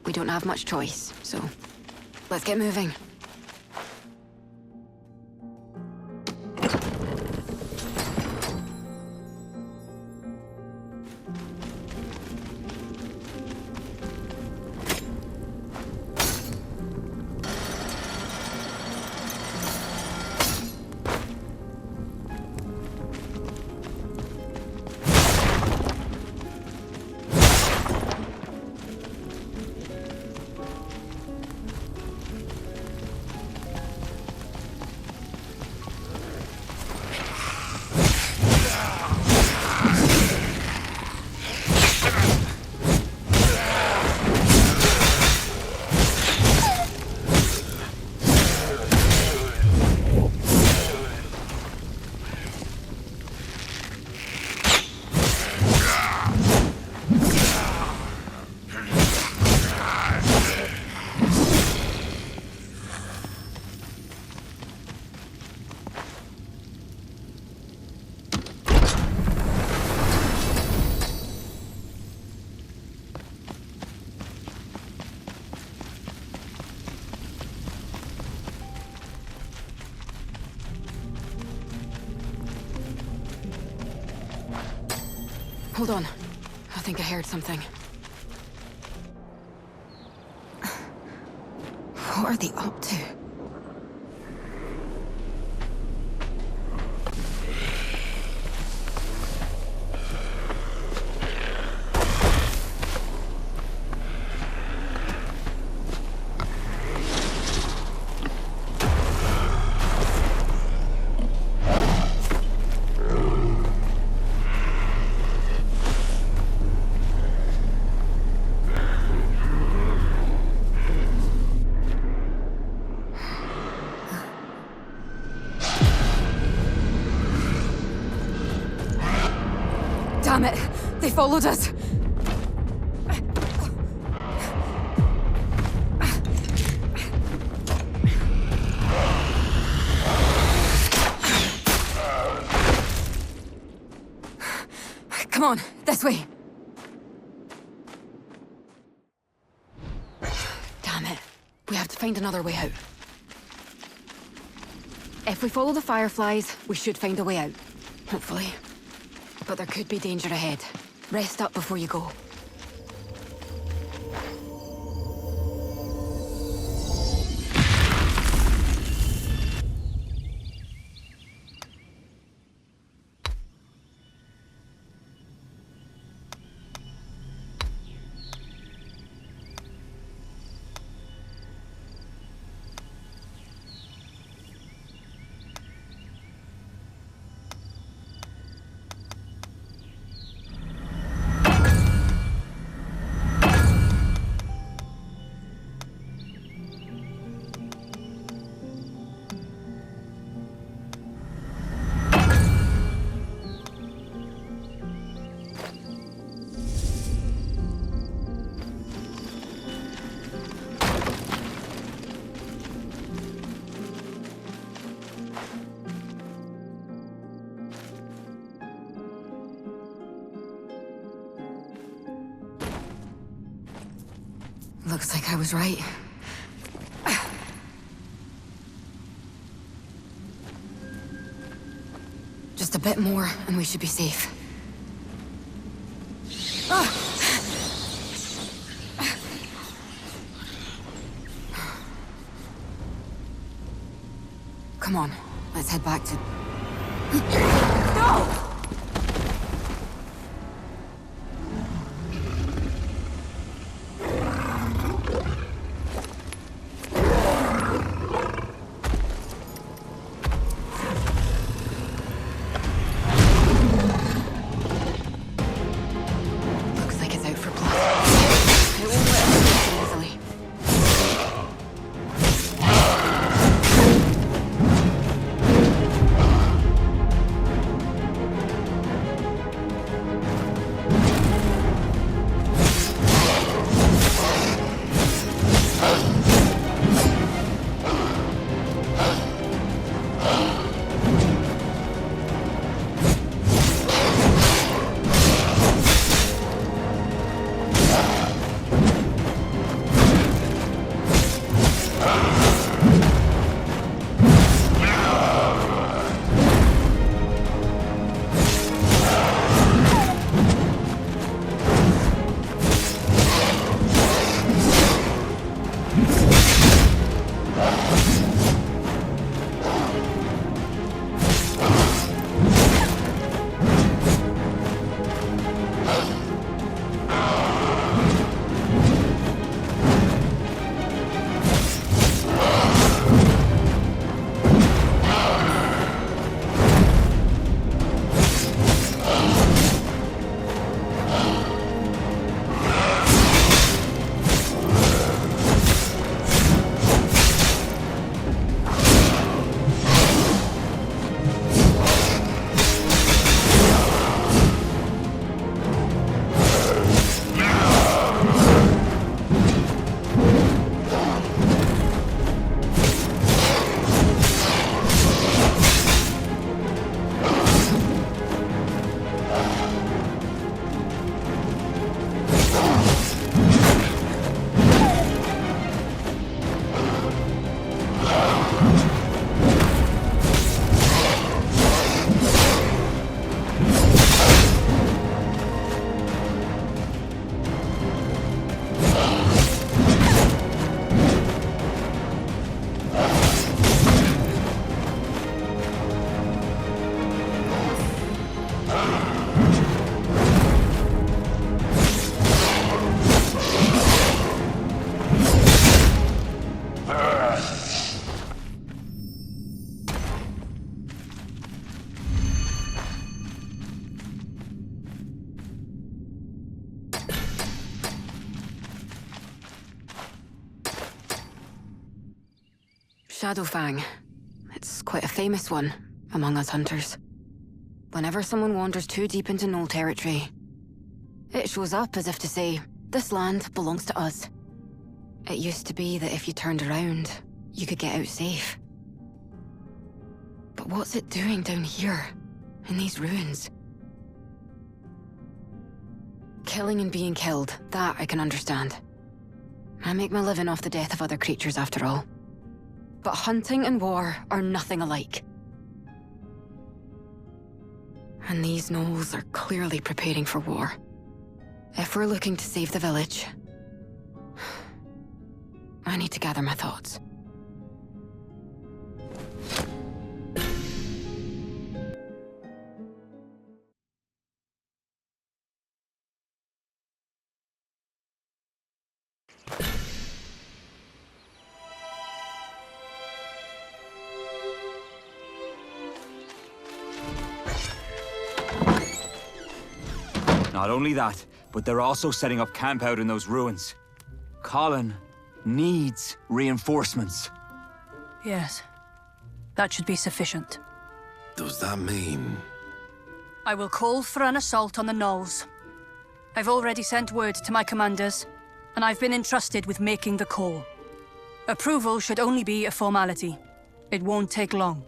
we don't have much choice, so let's get moving. Hold on. I think I heard something. What are they up to? Damn it! They followed us! Come on, this way! Damn it. We have to find another way out. If we follow the fireflies, we should find a way out. Hopefully. But there could be danger ahead. Rest up before you go. Looks like I was right. Just a bit more, and we should be safe. Come on, let's head back to... No! Shadowfang. It's quite a famous one among us hunters. Whenever someone wanders too deep into gnoll territory, it shows up as if to say, this land belongs to us. It used to be that if you turned around, you could get out safe. But what's it doing down here, in these ruins? Killing and being killed, that I can understand. I make my living off the death of other creatures after all. But hunting and war are nothing alike. And these gnolls are clearly preparing for war. If we're looking to save the village, I need to gather my thoughts. Not only that, but they're also setting up camp out in those ruins. Colhen needs reinforcements. Yes. That should be sufficient. Does that mean... I will call for an assault on the gnolls. I've already sent word to my commanders, and I've been entrusted with making the call. Approval should only be a formality. It won't take long.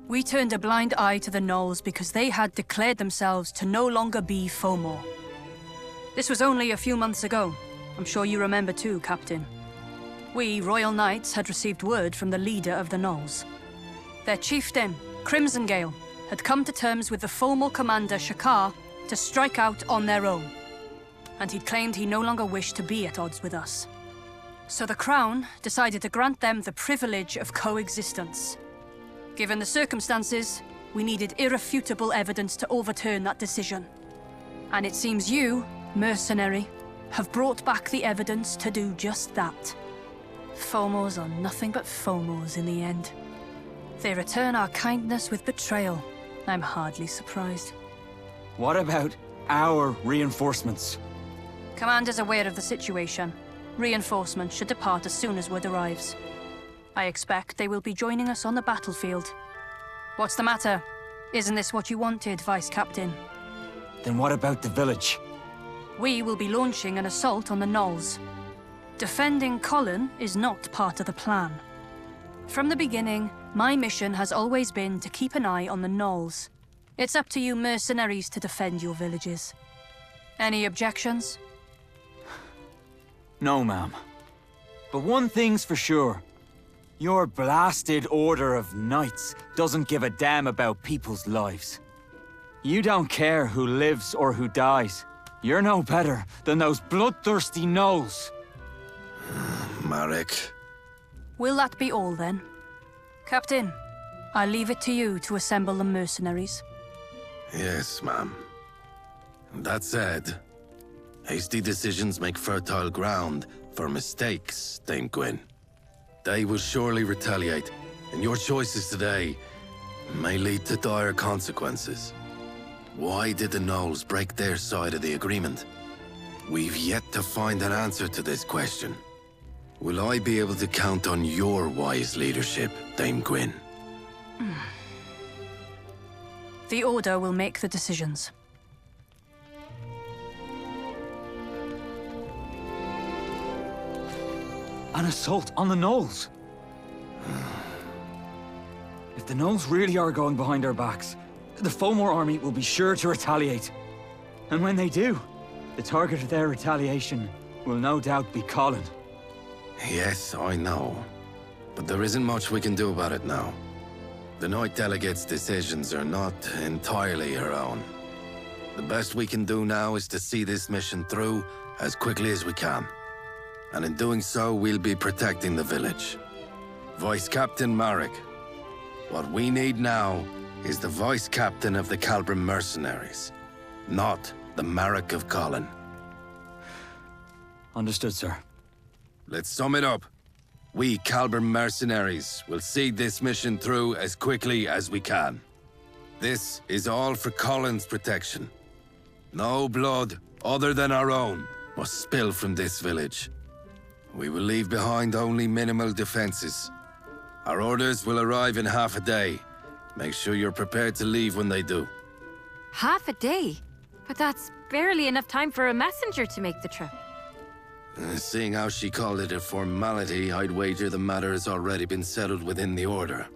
We turned a blind eye to the gnolls because they had declared themselves to no longer be Fomor. This was only a few months ago. I'm sure you remember too, Captain. We, Royal Knights, had received word from the leader of the gnolls. Their chieftain, Crimson Gale, had come to terms with the Fomor commander, Shakar, to strike out on their own. And he'd claimed he no longer wished to be at odds with us. So the Crown decided to grant them the privilege of coexistence. Given the circumstances, we needed irrefutable evidence to overturn that decision. And it seems you, Mercenary, have brought back the evidence to do just that. Fomors are nothing but Fomors in the end. They return our kindness with betrayal. I'm hardly surprised. What about our reinforcements? Commander's aware of the situation. Reinforcements should depart as soon as word arrives. I expect they will be joining us on the battlefield. What's the matter? Isn't this what you wanted, Vice Captain? Then what about the village? We will be launching an assault on the gnolls. Defending Colhen is not part of the plan. From the beginning, my mission has always been to keep an eye on the gnolls. It's up to you mercenaries to defend your villages. Any objections? No, ma'am. But one thing's for sure. Your blasted order of knights doesn't give a damn about people's lives. You don't care who lives or who dies. You're no better than those bloodthirsty gnolls. Marek. Will that be all then? Captain, I'll leave it to you to assemble the mercenaries. Yes, ma'am. That said, hasty decisions make fertile ground for mistakes, Dame Gwyn. They will surely retaliate, and your choices today may lead to dire consequences. Why did the gnolls break their side of the agreement? We've yet to find an answer to this question. Will I be able to count on your wise leadership, Dame Gwyn? The Order will make the decisions. An assault on the gnolls? If the gnolls really are going behind our backs, the Fomor army will be sure to retaliate. And when they do, the target of their retaliation will no doubt be Colhen. Yes, I know. But there isn't much we can do about it now. The Knight Delegate's decisions are not entirely her own. The best we can do now is to see this mission through as quickly as we can. And in doing so, we'll be protecting the village. Vice Captain Marek, what we need now is the Vice Captain of the Calbrim Mercenaries, not the Marek of Colhen. Understood, sir. Let's sum it up. We Calbrim Mercenaries will see this mission through as quickly as we can. This is all for Colhen's protection. No blood other than our own must spill from this village. We will leave behind only minimal defenses. Our orders will arrive in half a day. Make sure you're prepared to leave when they do. Half a day? But that's barely enough time for a messenger to make the trip. Seeing how she called it a formality, I'd wager the matter has already been settled within the Order.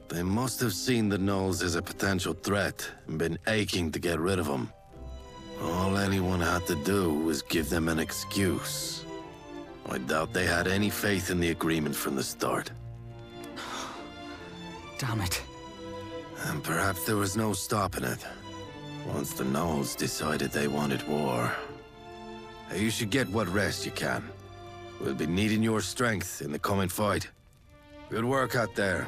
They must have seen the gnolls as a potential threat and been aching to get rid of them. All anyone had to do was give them an excuse. I doubt they had any faith in the agreement from the start. Damn it. And perhaps there was no stopping it. Once the gnolls decided they wanted war. You should get what rest you can. We'll be needing your strength in the coming fight. Good work out there.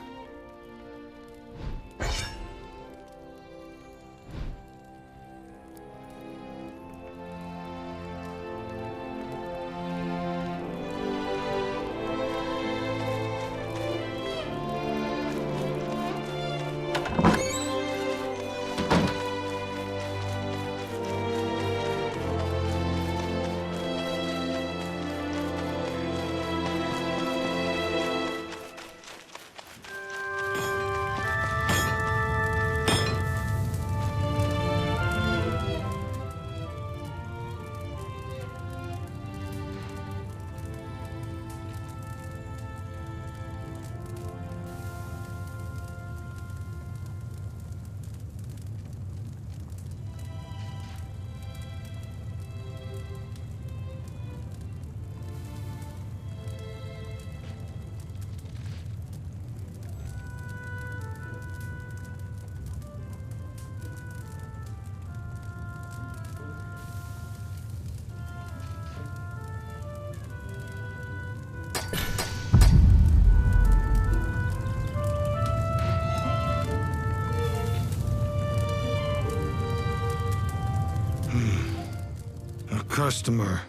A customer.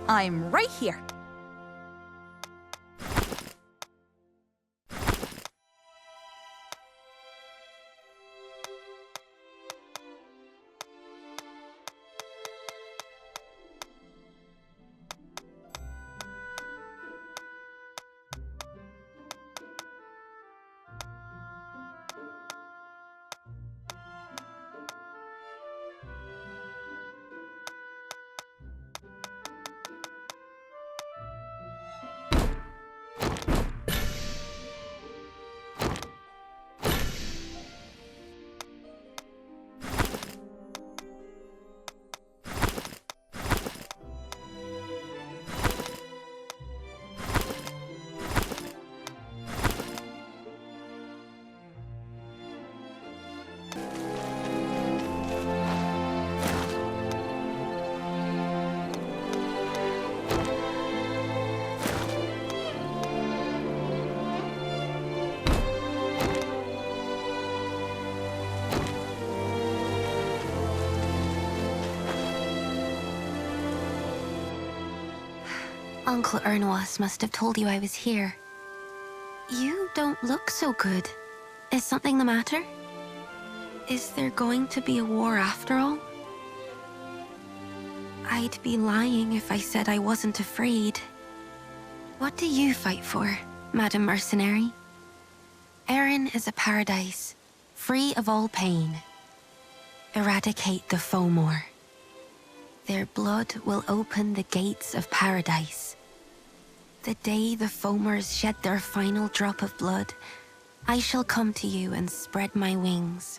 I'm right here. Uncle Ernwas must have told you I was here. You don't look so good. Is something the matter? Is there going to be a war after all? I'd be lying if I said I wasn't afraid. What do you fight for, Madam Mercenary? Erin is a paradise, free of all pain. Eradicate the Fomor. Their blood will open the gates of paradise. The day the Fomors shed their final drop of blood, I shall come to you and spread my wings.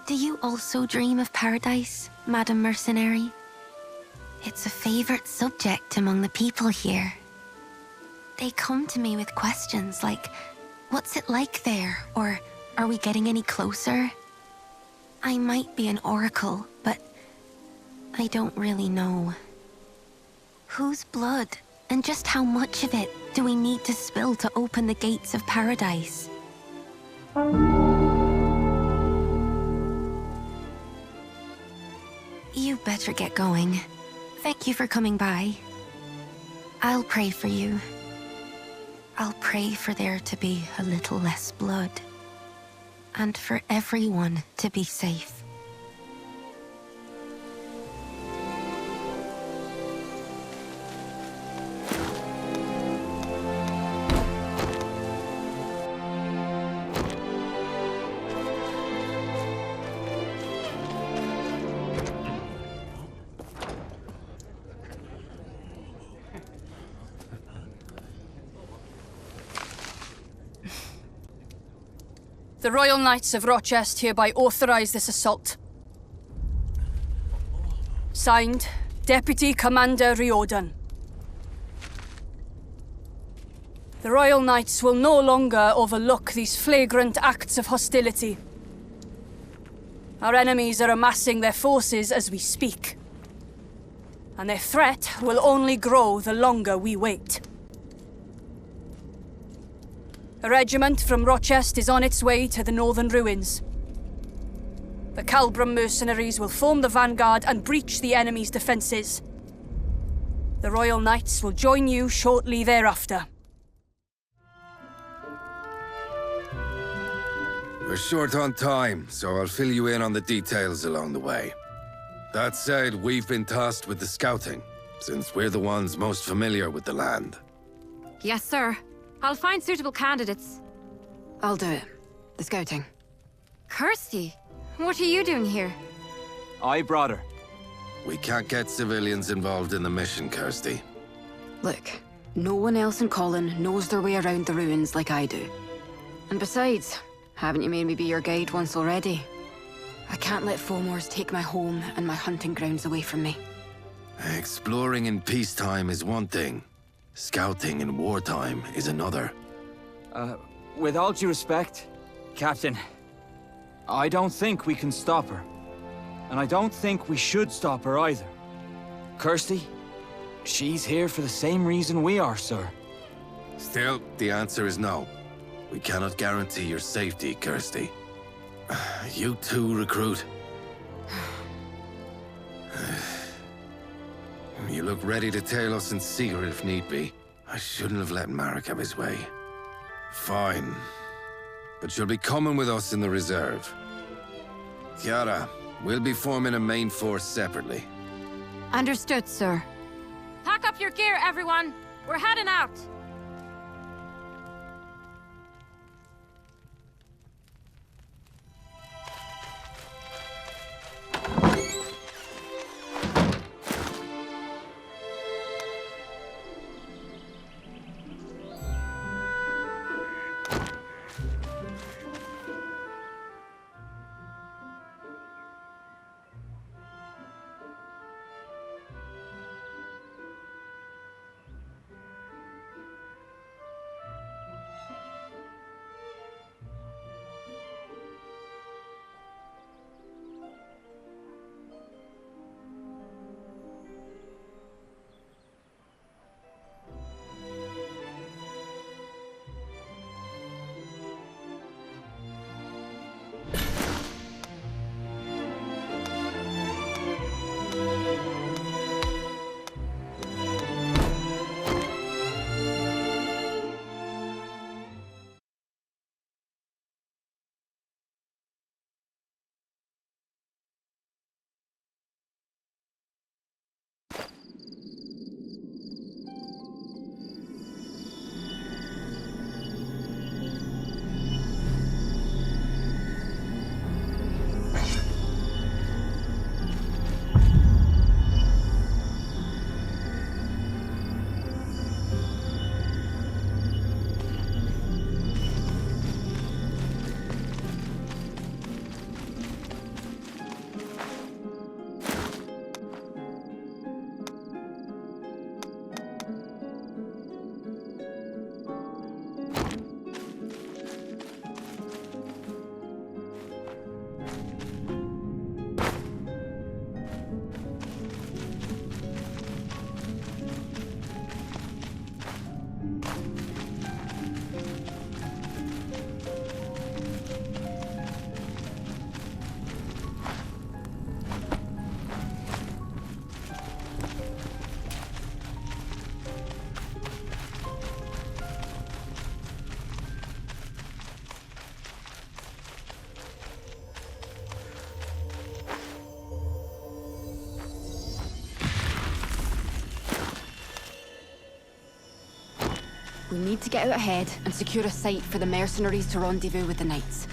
Do you also dream of paradise, Madam Mercenary? It's a favorite subject among the people here. They come to me with questions like, what's it like there? Or, are we getting any closer? I might be an oracle, but I don't really know. Whose blood, and just how much of it, do we need to spill to open the gates of paradise? You better get going. Thank you for coming by. I'll pray for you. I'll pray for there to be a little less blood. And for everyone to be safe. The Royal Knights of Rochester hereby authorize this assault. Signed, Deputy Commander Riordan. The Royal Knights will no longer overlook these flagrant acts of hostility. Our enemies are amassing their forces as we speak. And their threat will only grow the longer we wait. A regiment from Rochester is on its way to the northern ruins. The Calbram mercenaries will form the vanguard and breach the enemy's defenses. The Royal Knights will join you shortly thereafter. We're short on time, so I'll fill you in on the details along the way. That said, we've been tasked with the scouting, since we're the ones most familiar with the land. Yes, sir. I'll find suitable candidates. I'll do it. The scouting. Kirstie, what are you doing here? I brought her. We can't get civilians involved in the mission, Kirstie. Look, no one else in Colhen knows their way around the ruins like I do. And besides, haven't you made me be your guide once already? I can't let Fomors take my home and my hunting grounds away from me. Exploring in peacetime is one thing. Scouting in wartime is another. With all due respect, Captain, I don't think we can stop her. And I don't think we should stop her either. Kirstie, she's here for the same reason we are, sir. Still, the answer is no. We cannot guarantee your safety, Kirstie. You too, recruit. You look ready to tail us in secret if need be. I shouldn't have let Marek have his way. Fine. But you'll be coming with us in the reserve. Chiara, we'll be forming a main force separately. Understood, sir. Pack up your gear, everyone. We're heading out. We need to get out ahead and secure a site for the mercenaries to rendezvous with the knights.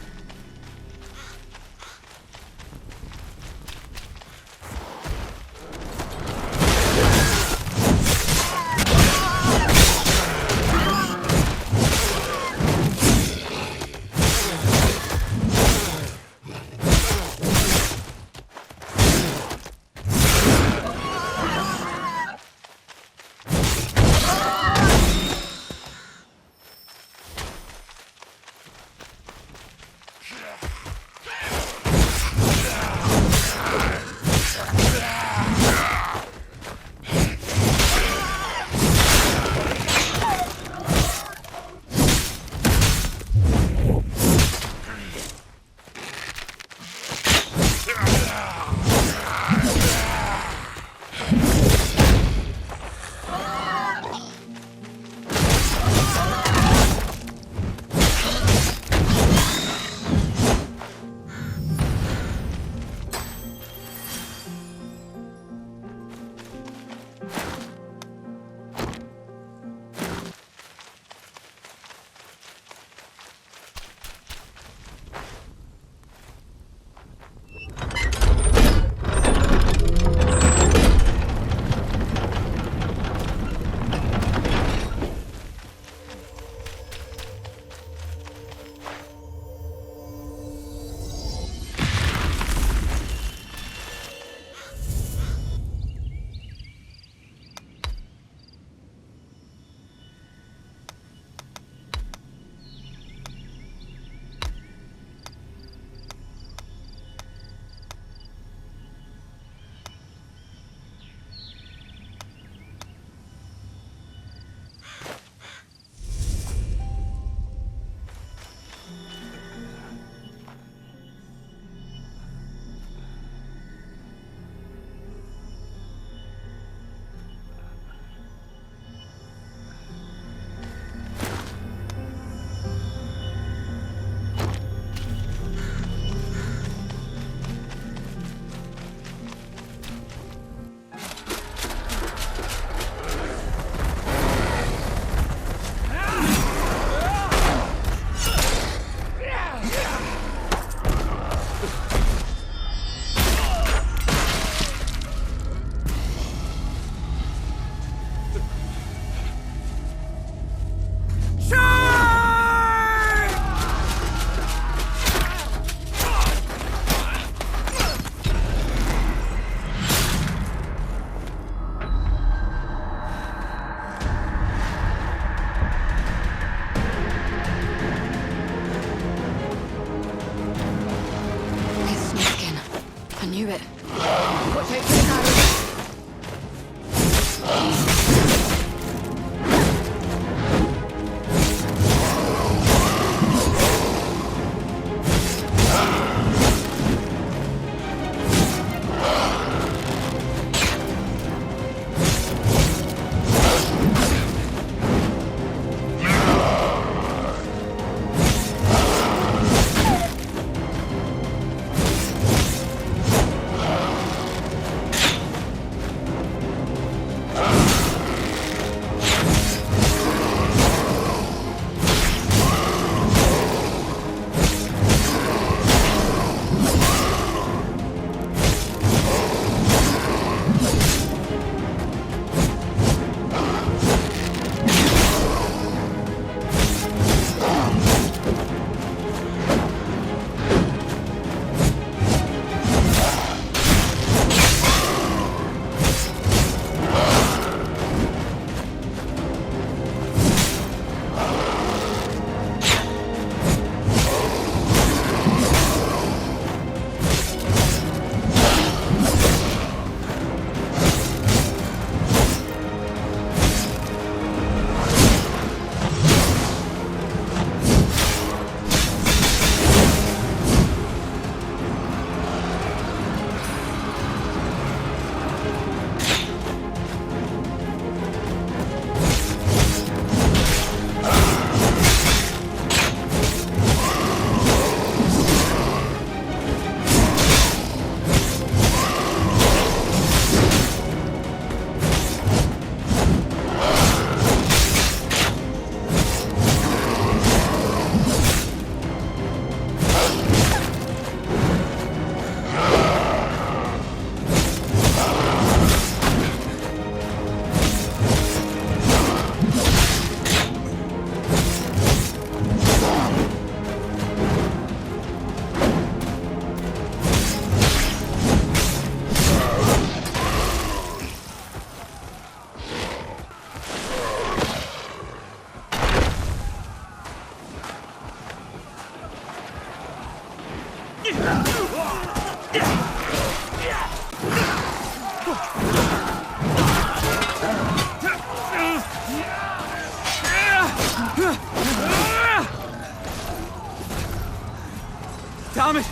Damn it!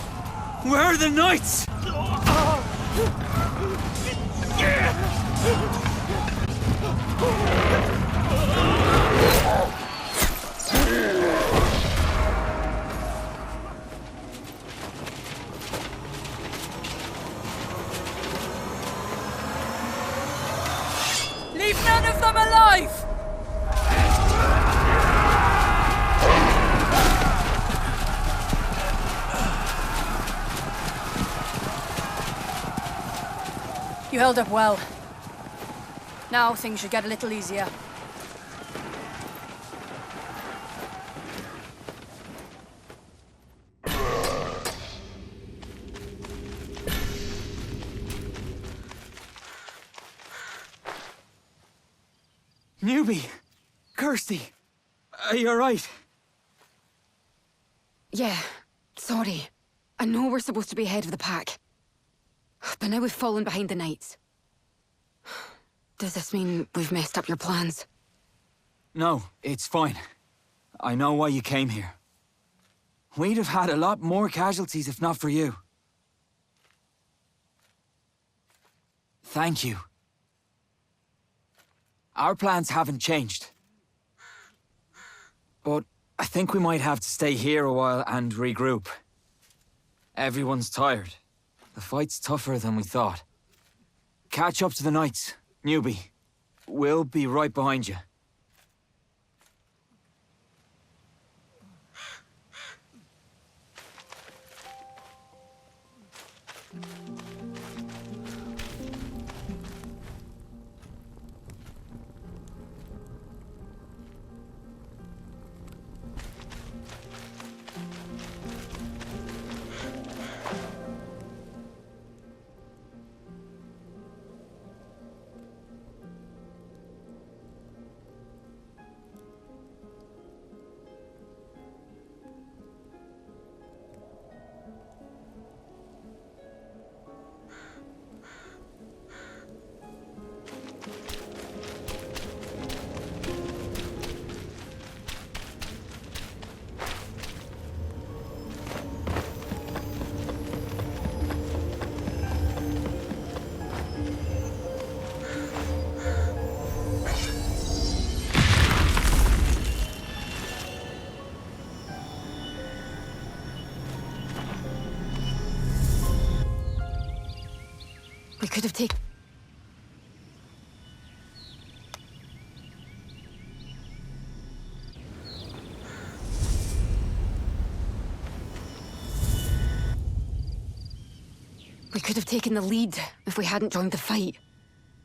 Where are the knights? Leave none of them alive! You held up well. Now things should get a little easier. Newbie! Kirstie! Are you alright? Yeah, sorry. I know we're supposed to be ahead of the pack. But now we've fallen behind the knights. Does this mean we've messed up your plans? No, it's fine. I know why you came here. We'd have had a lot more casualties if not for you. Thank you. Our plans haven't changed. But I think we might have to stay here a while and regroup. Everyone's tired. The fight's tougher than we thought. Catch up to the knights, newbie. We'll be right behind you. We could have taken... We could have taken the lead if we hadn't joined the fight.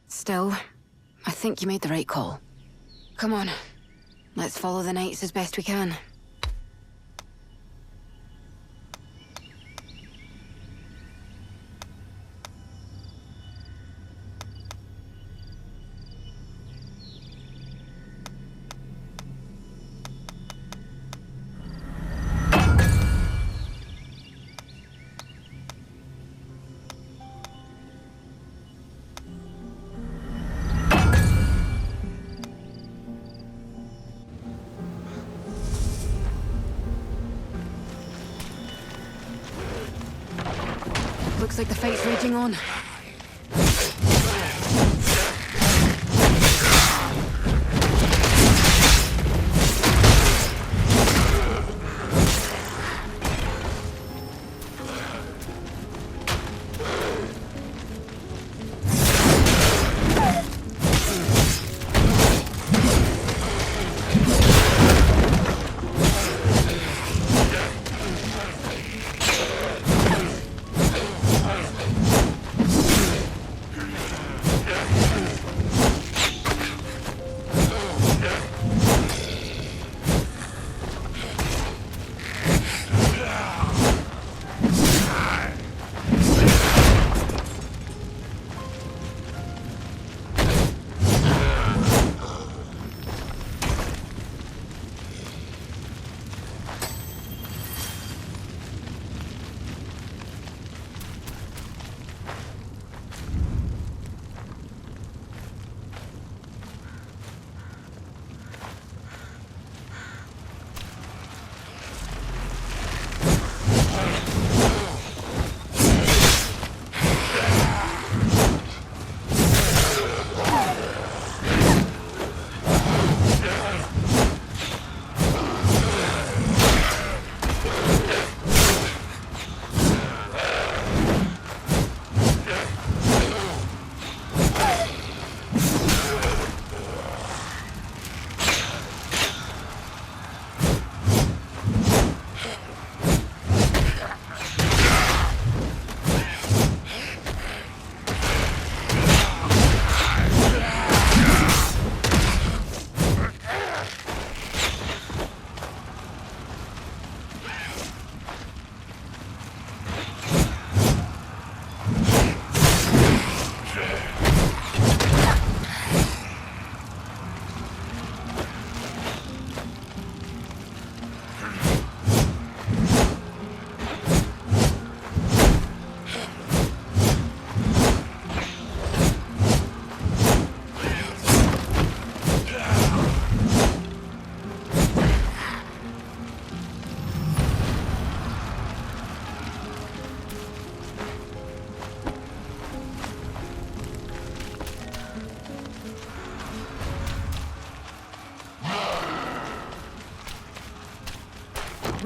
Still, I think you made the right call. Come on, let's follow the knights as best we can. Looks like the fight's raging on.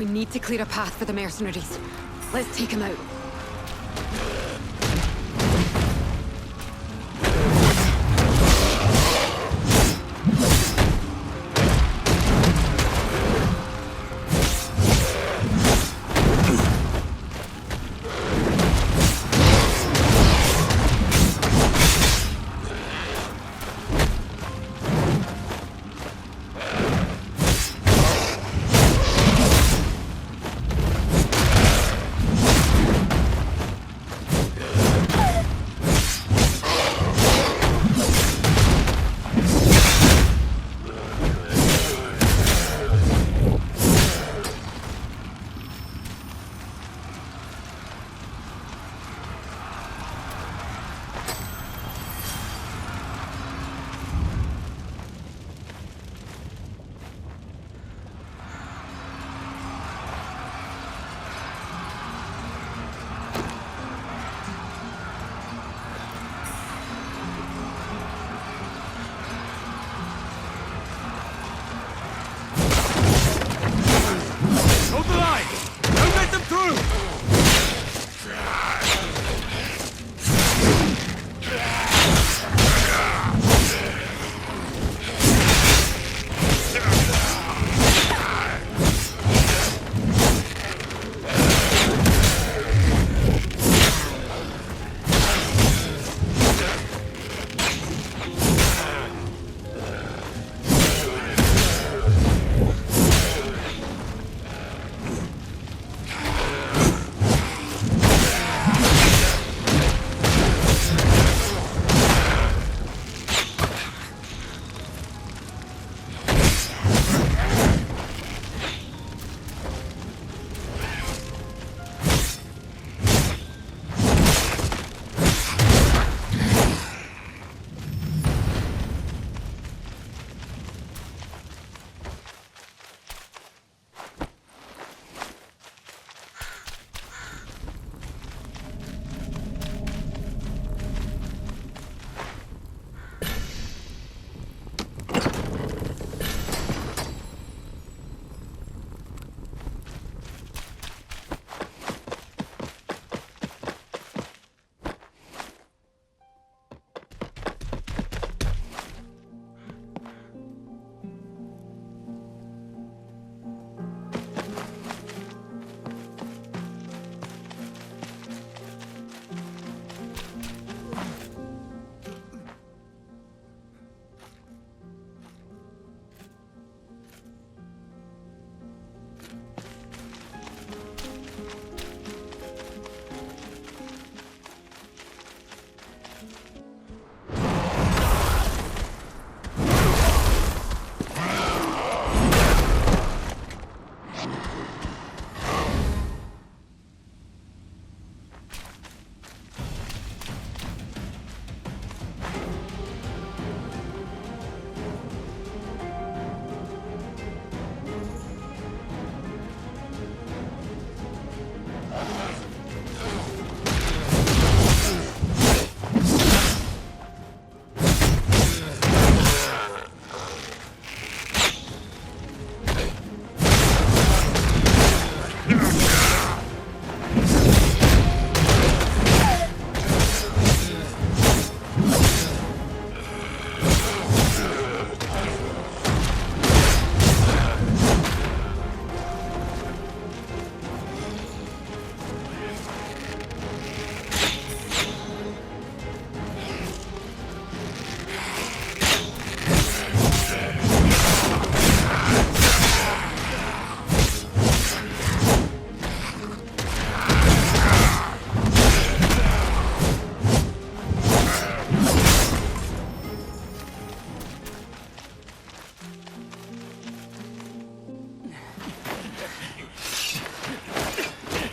We need to clear a path for the mercenaries. Let's take them out. Hold the line! Don't let them through!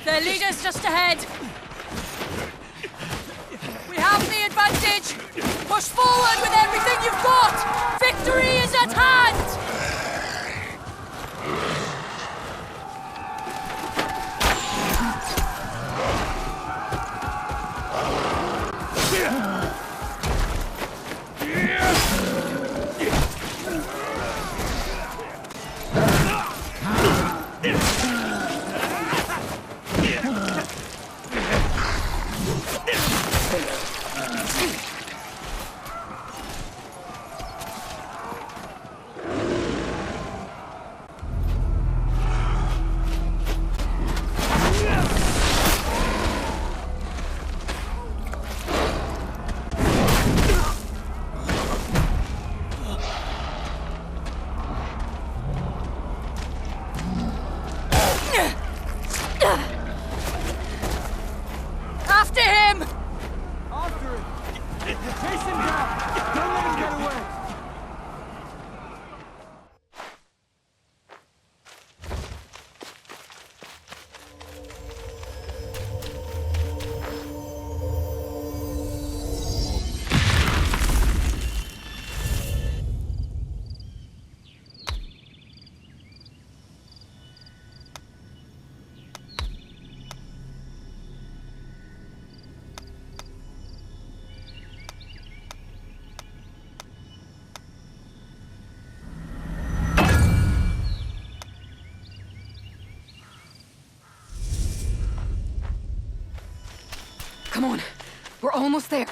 Their leader's just ahead. We have the advantage. Push forward with everything you've got. Victory is at hand. After him! After him! Chase him down! Don't let him get away! Come on. We're almost there.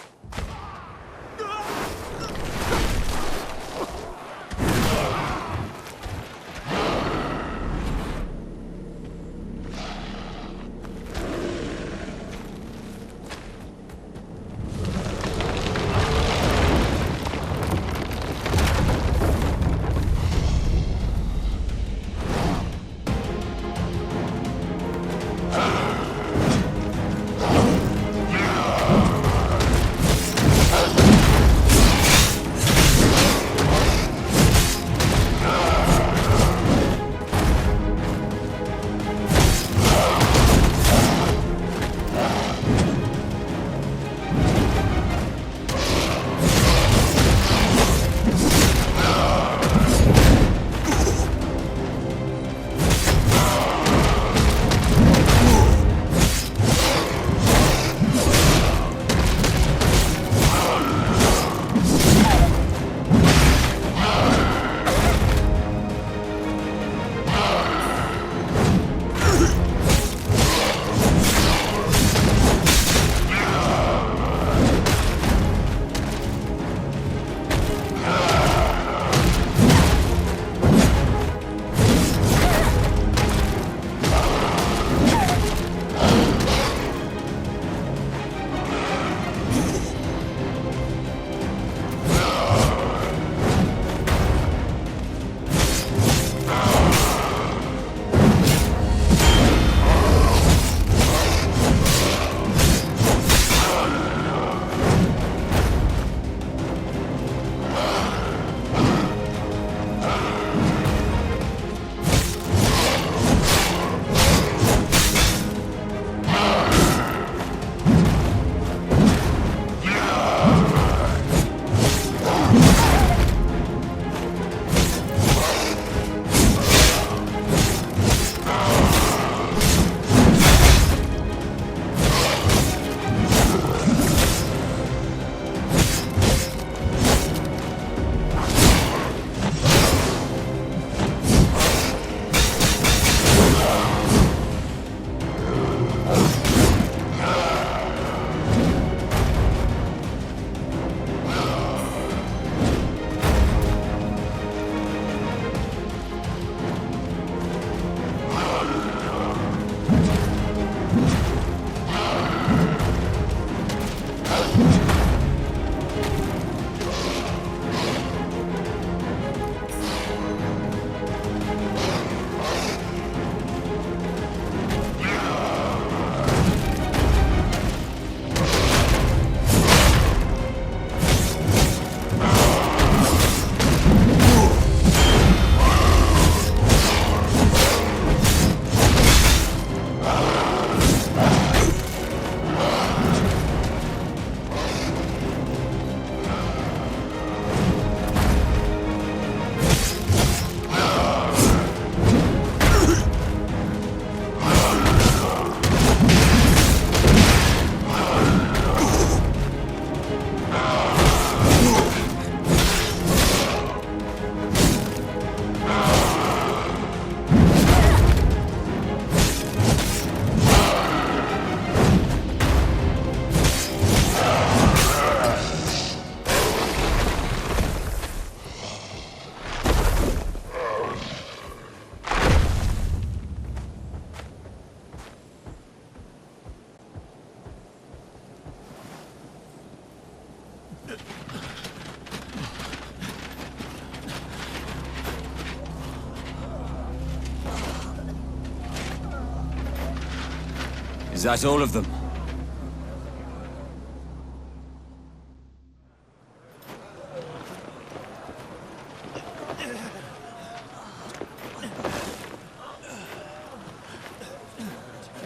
Is that all of them?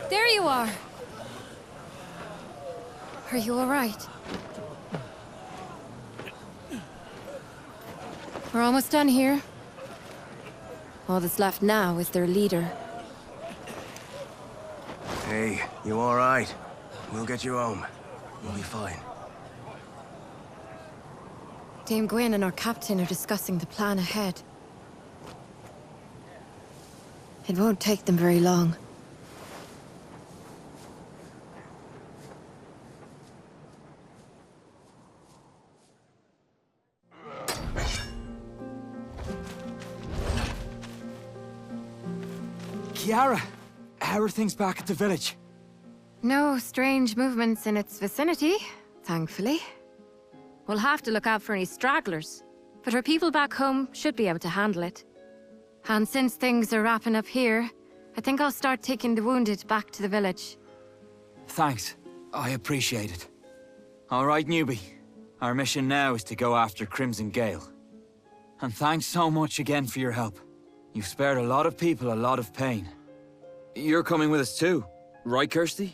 There you are. Are you all right? We're almost done here. All that's left now is their leader. Hey, you all right? We'll get you home. You'll be fine. Dame Gwen and our captain are discussing the plan ahead. It won't take them very long. Kiara, how are things back at the village? No strange movements in its vicinity, thankfully. We'll have to look out for any stragglers, but our people back home should be able to handle it. And since things are wrapping up here, I think I'll start taking the wounded back to the village. Thanks. I appreciate it. All right, newbie. Our mission now is to go after Crimson Gale. And thanks so much again for your help. You've spared a lot of people a lot of pain. You're coming with us too, right, Kirstie?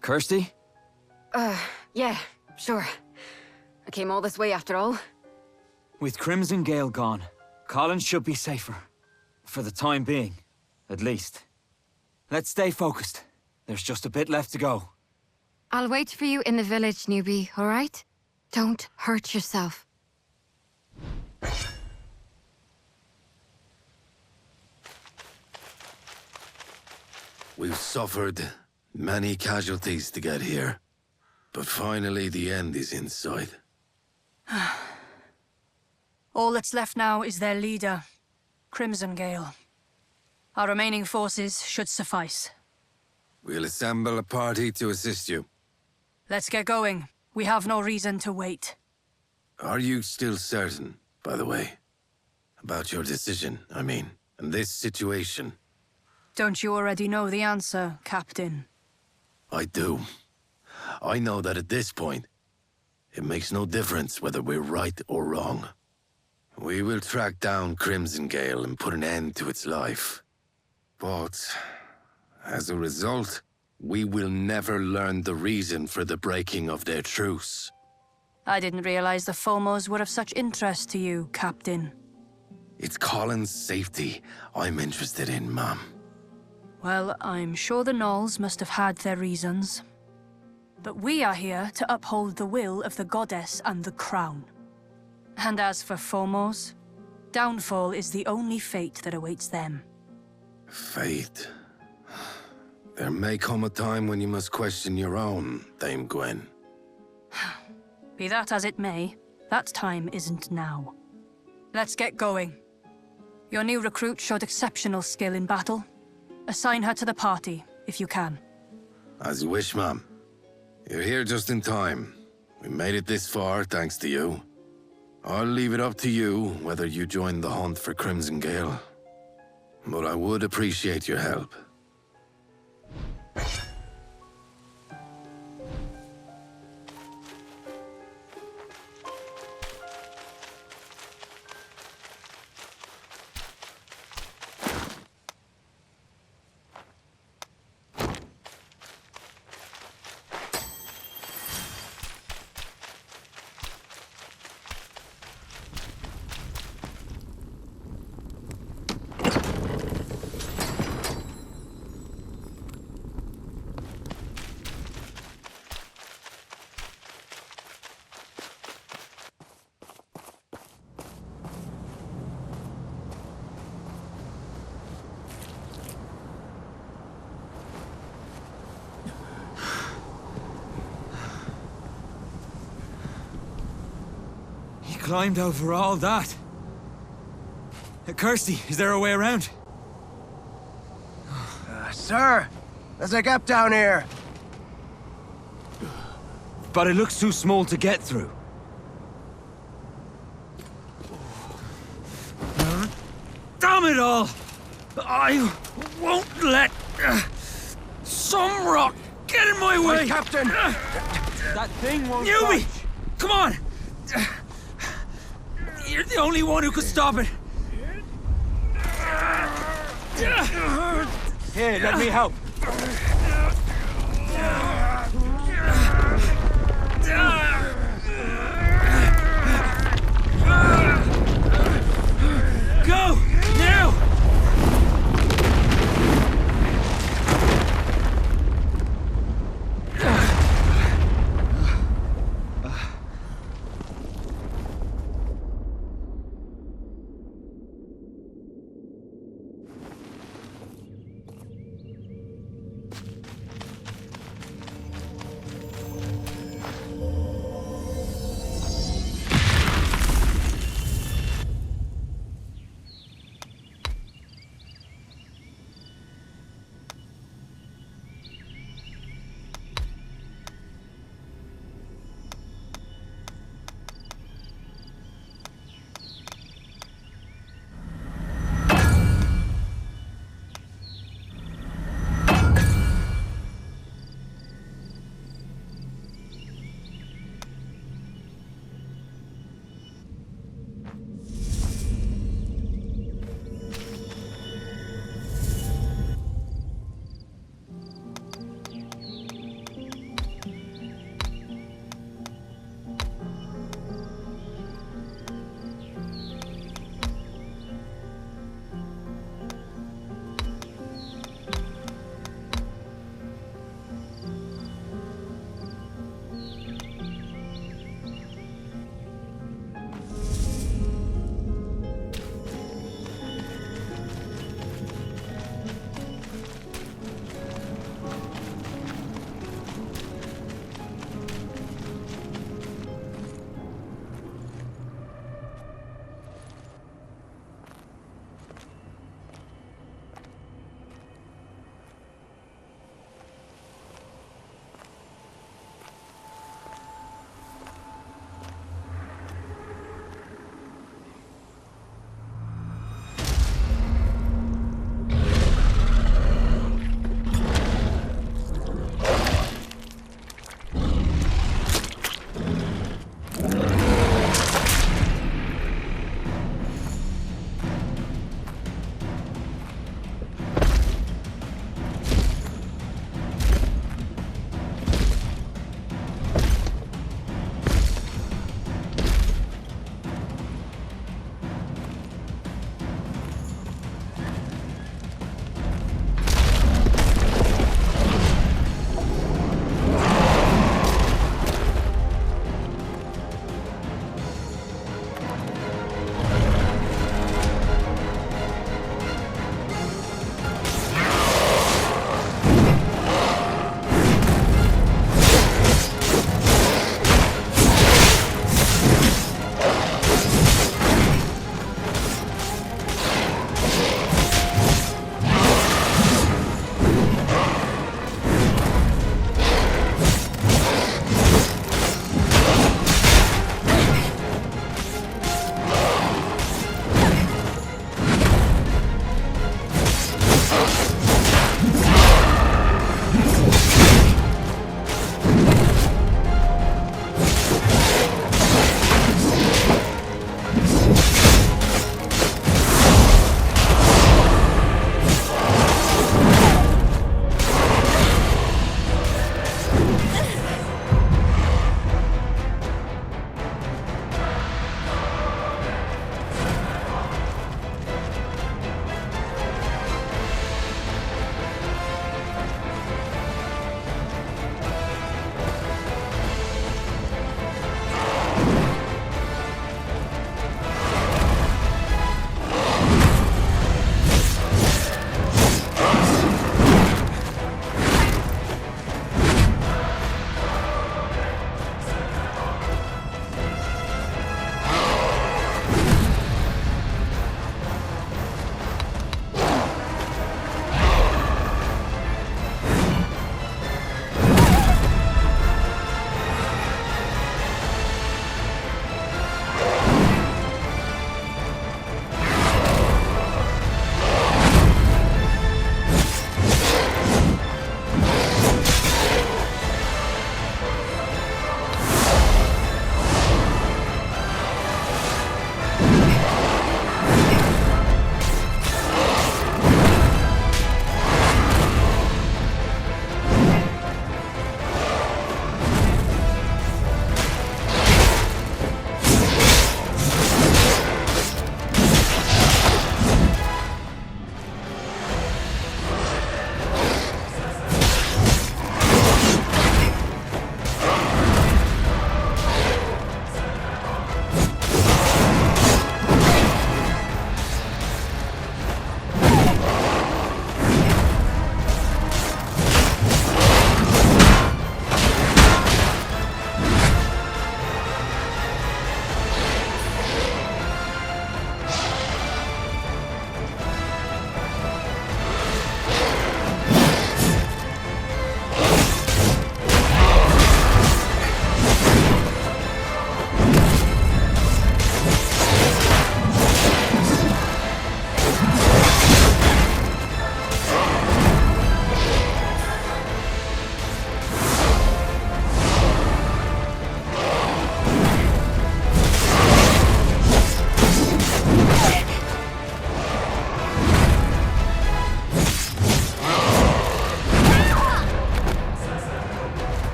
Kirstie? Yeah, sure. I came all this way after all. With Crimson Gale gone, Colhen should be safer. For the time being, at least. Let's stay focused. There's just a bit left to go. I'll wait for you in the village, newbie, all right? Don't hurt yourself. We've suffered many casualties to get here, but finally the end is in sight. All that's left now is their leader, Crimson Gale. Our remaining forces should suffice. We'll assemble a party to assist you. Let's get going. We have no reason to wait. Are you still certain, by the way? About your decision, I mean, and this situation? Don't you already know the answer, Captain? I do. I know that at this point, it makes no difference whether we're right or wrong. We will track down Crimson Gale and put an end to its life. But, as a result, we will never learn the reason for the breaking of their truce. I didn't realize the Fomos were of such interest to you, Captain. It's Colhen's safety I'm interested in, Ma'am. Well, I'm sure the gnolls must have had their reasons. But we are here to uphold the will of the goddess and the crown. And as for Fomos, downfall is the only fate that awaits them. Fate. There may come a time when you must question your own, Dame Gwen. Be that as it may, that time isn't now. Let's get going. Your new recruit showed exceptional skill in battle. Assign her to the party, if you can. As you wish, Ma'am. You're here just in time. We made it this far, thanks to you. I'll leave it up to you whether you join the hunt for Crimson Gale. But I would appreciate your help. Climbed over all that. Kirstie, is there a way around? Sir, there's a gap down here. But it looks too small to get through. Damn it all! I won't let away! Captain! That thing won't Newbie! budge. Come on! You're the only one who could stop it. Here, let me help. Go! Now!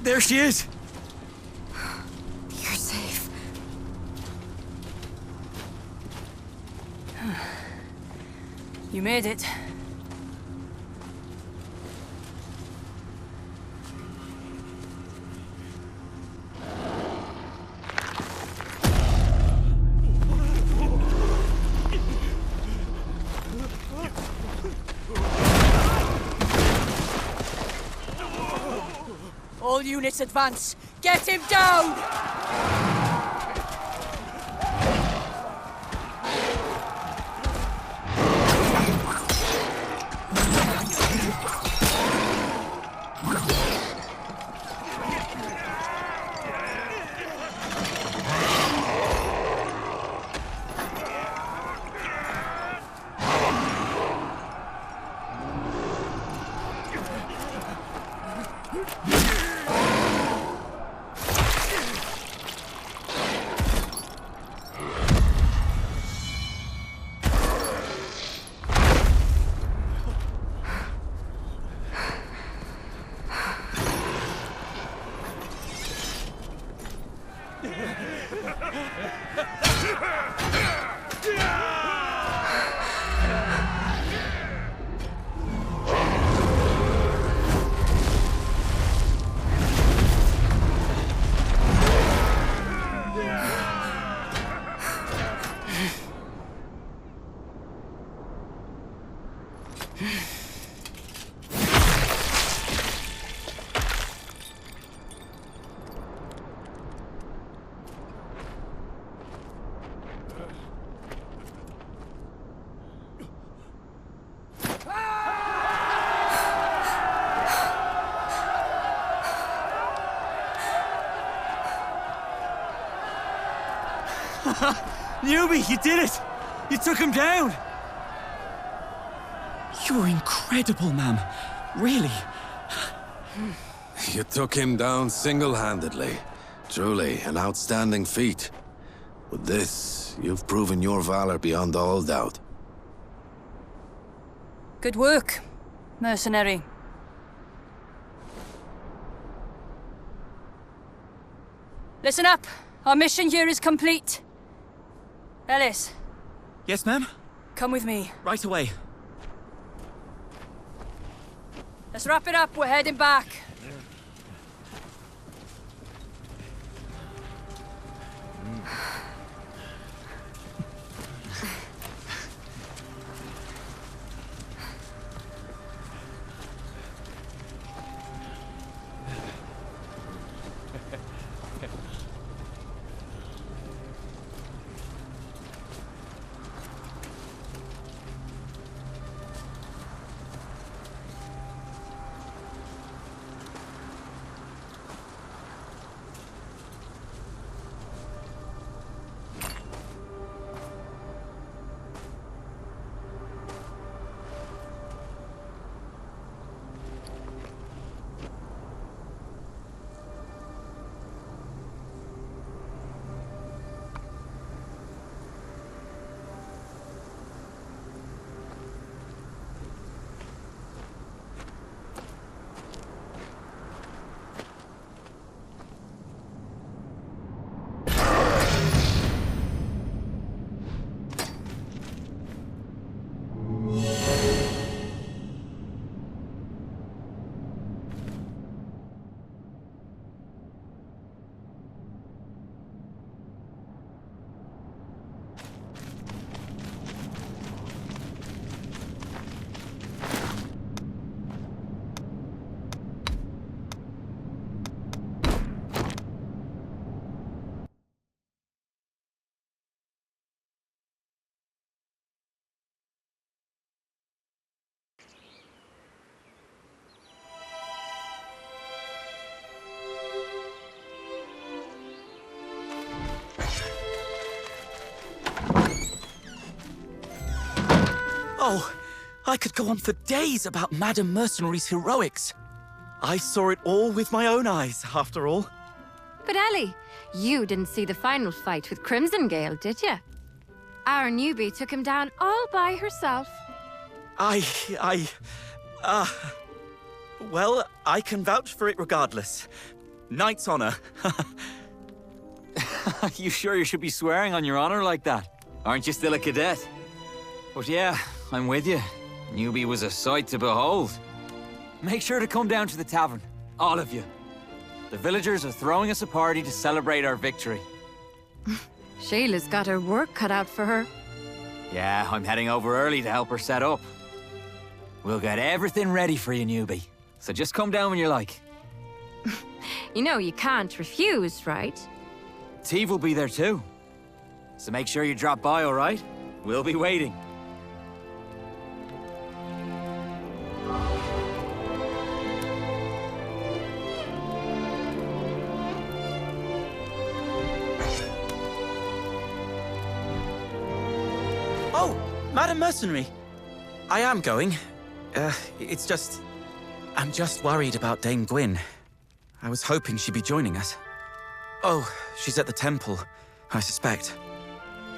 There she is! You're safe. You made it. All units advance! Get him down! Newbie, you did it! You took him down! You're incredible, ma'am. Really. You took him down single-handedly. Truly, an outstanding feat. With this, you've proven your valor beyond all doubt. Good work, Mercenary. Listen up. Our mission here is complete. Ellis, Yes, ma'am? come with me. Right away. Let's wrap it up. We're heading back. Oh, I could go on for days about Madam Mercenary's heroics. I saw it all with my own eyes, after all. But Ellie, you didn't see the final fight with Crimson Gale, did you? Our newbie took him down all by herself. Well, I can vouch for it regardless. Knight's honor. You sure you should be swearing on your honor like that? Aren't you still a cadet? But yeah, I'm with you. Newbie was a sight to behold. Make sure to come down to the tavern, all of you. The villagers are throwing us a party to celebrate our victory. Shayla's got her work cut out for her. Yeah, I'm heading over early to help her set up. We'll get everything ready for you, newbie. So just come down when you like. You know you can't refuse, right? Tieve will be there too. So make sure you drop by, all right? We'll be waiting. Oh, Madam Mercenary. I am going. It's just... I'm just worried about Dame Gwyn. I was hoping she'd be joining us. Oh, she's at the temple, I suspect.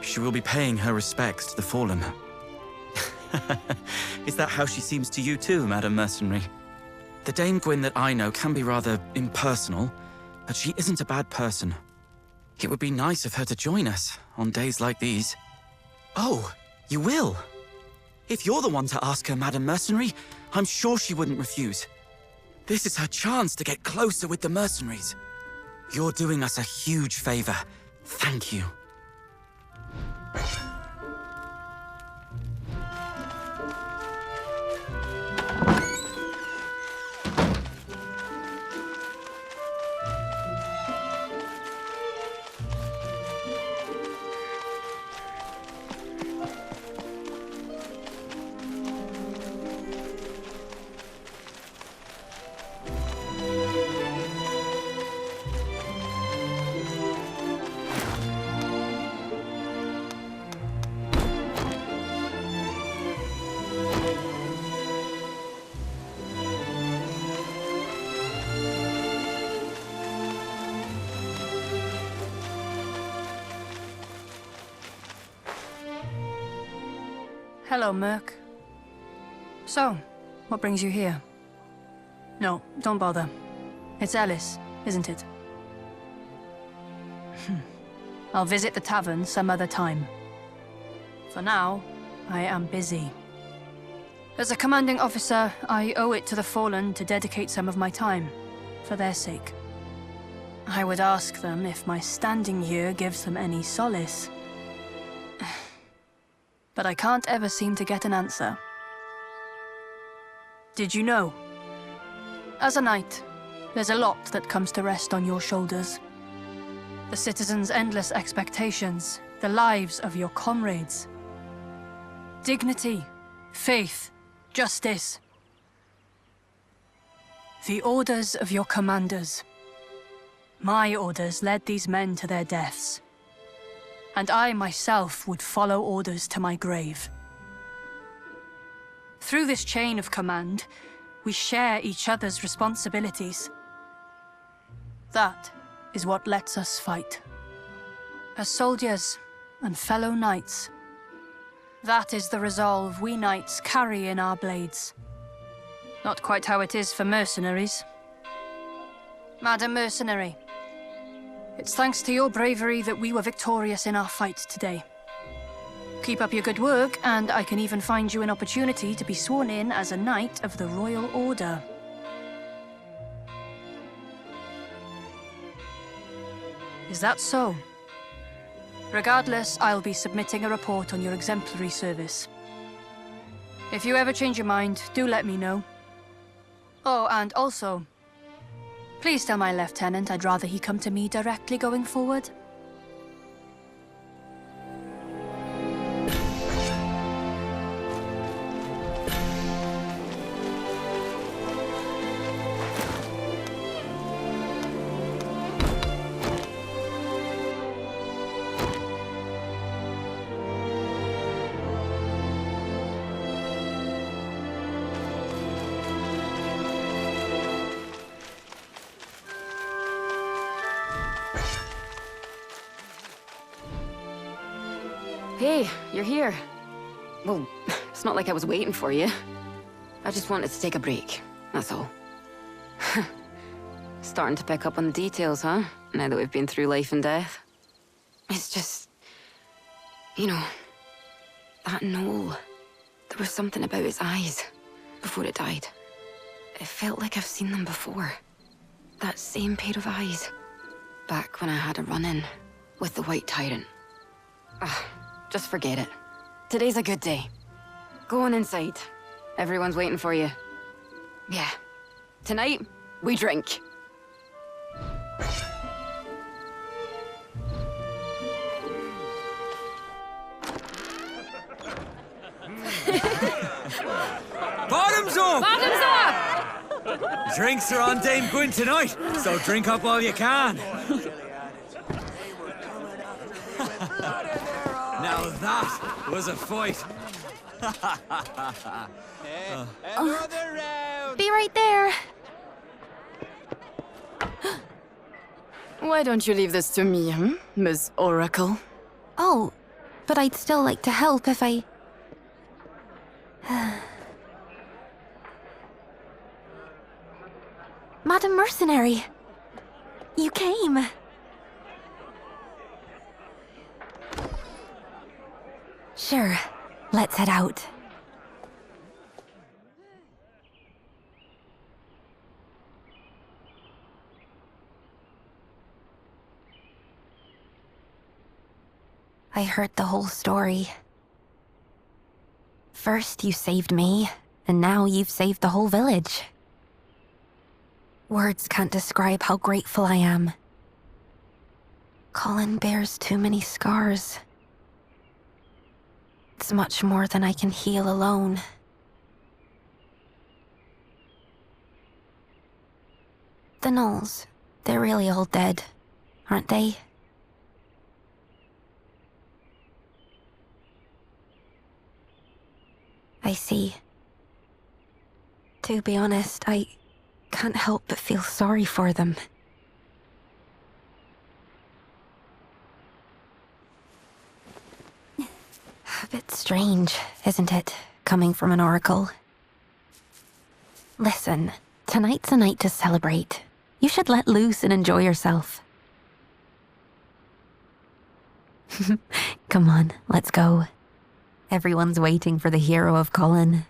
She will be paying her respects to the fallen. Is that how she seems to you too, Madam Mercenary? The Dame Gwyn that I know can be rather impersonal, but she isn't a bad person. It would be nice of her to join us on days like these. Oh, you will? If you're the one to ask her, Madam Mercenary, I'm sure she wouldn't refuse. This is her chance to get closer with the mercenaries. You're doing us a huge favor. Thank you. Hello, Merc. So, what brings you here? No, don't bother. It's Alice, isn't it? I'll visit the tavern some other time. For now, I am busy. As a commanding officer, I owe it to the Fallen to dedicate some of my time, for their sake. I would ask them if my standing here gives them any solace. But I can't ever seem to get an answer. Did you know? As a knight, there's a lot that comes to rest on your shoulders. The citizens' endless expectations, the lives of your comrades. Dignity, faith, justice. The orders of your commanders. My orders led these men to their deaths. And I myself would follow orders to my grave. Through this chain of command, we share each other's responsibilities. That is what lets us fight. As soldiers and fellow knights. That is the resolve we knights carry in our blades. Not quite how it is for mercenaries. Madam Mercenary, it's thanks to your bravery that we were victorious in our fight today. Keep up your good work, and I can even find you an opportunity to be sworn in as a Knight of the Royal Order. Is that so? Regardless, I'll be submitting a report on your exemplary service. If you ever change your mind, do let me know. Oh, and also, please tell my lieutenant I'd rather he come to me directly going forward. Hey, you're here. Well, it's not like I was waiting for you. I just wanted to take a break, that's all. Starting to pick up on the details, huh? Now that we've been through life and death. It's just... You know... That gnoll. There was something about his eyes before it died. It felt like I've seen them before. That same pair of eyes. Back when I had a run-in with the White Tyrant. Just forget it. Today's a good day. Go on inside. Everyone's waiting for you. Yeah. Tonight, we drink. Bottoms up! Bottoms up! Drinks are on Dame Gwyn tonight, so drink up all you can. Now that was a fight. Be right there. Why don't you leave this to me, Miss Oracle? Oh, but I'd still like to help if I... Madam Mercenary, you came. Sure, let's head out. I heard the whole story. First you saved me, and now you've saved the whole village. Words can't describe how grateful I am. Colhen bears too many scars. It's much more than I can heal alone. The gnolls, they're really all dead, aren't they? I see. To be honest, I can't help but feel sorry for them. A bit strange, isn't it, coming from an oracle? Listen, tonight's a night to celebrate. You should let loose and enjoy yourself. Come on, let's go. Everyone's waiting for the hero of Colhen.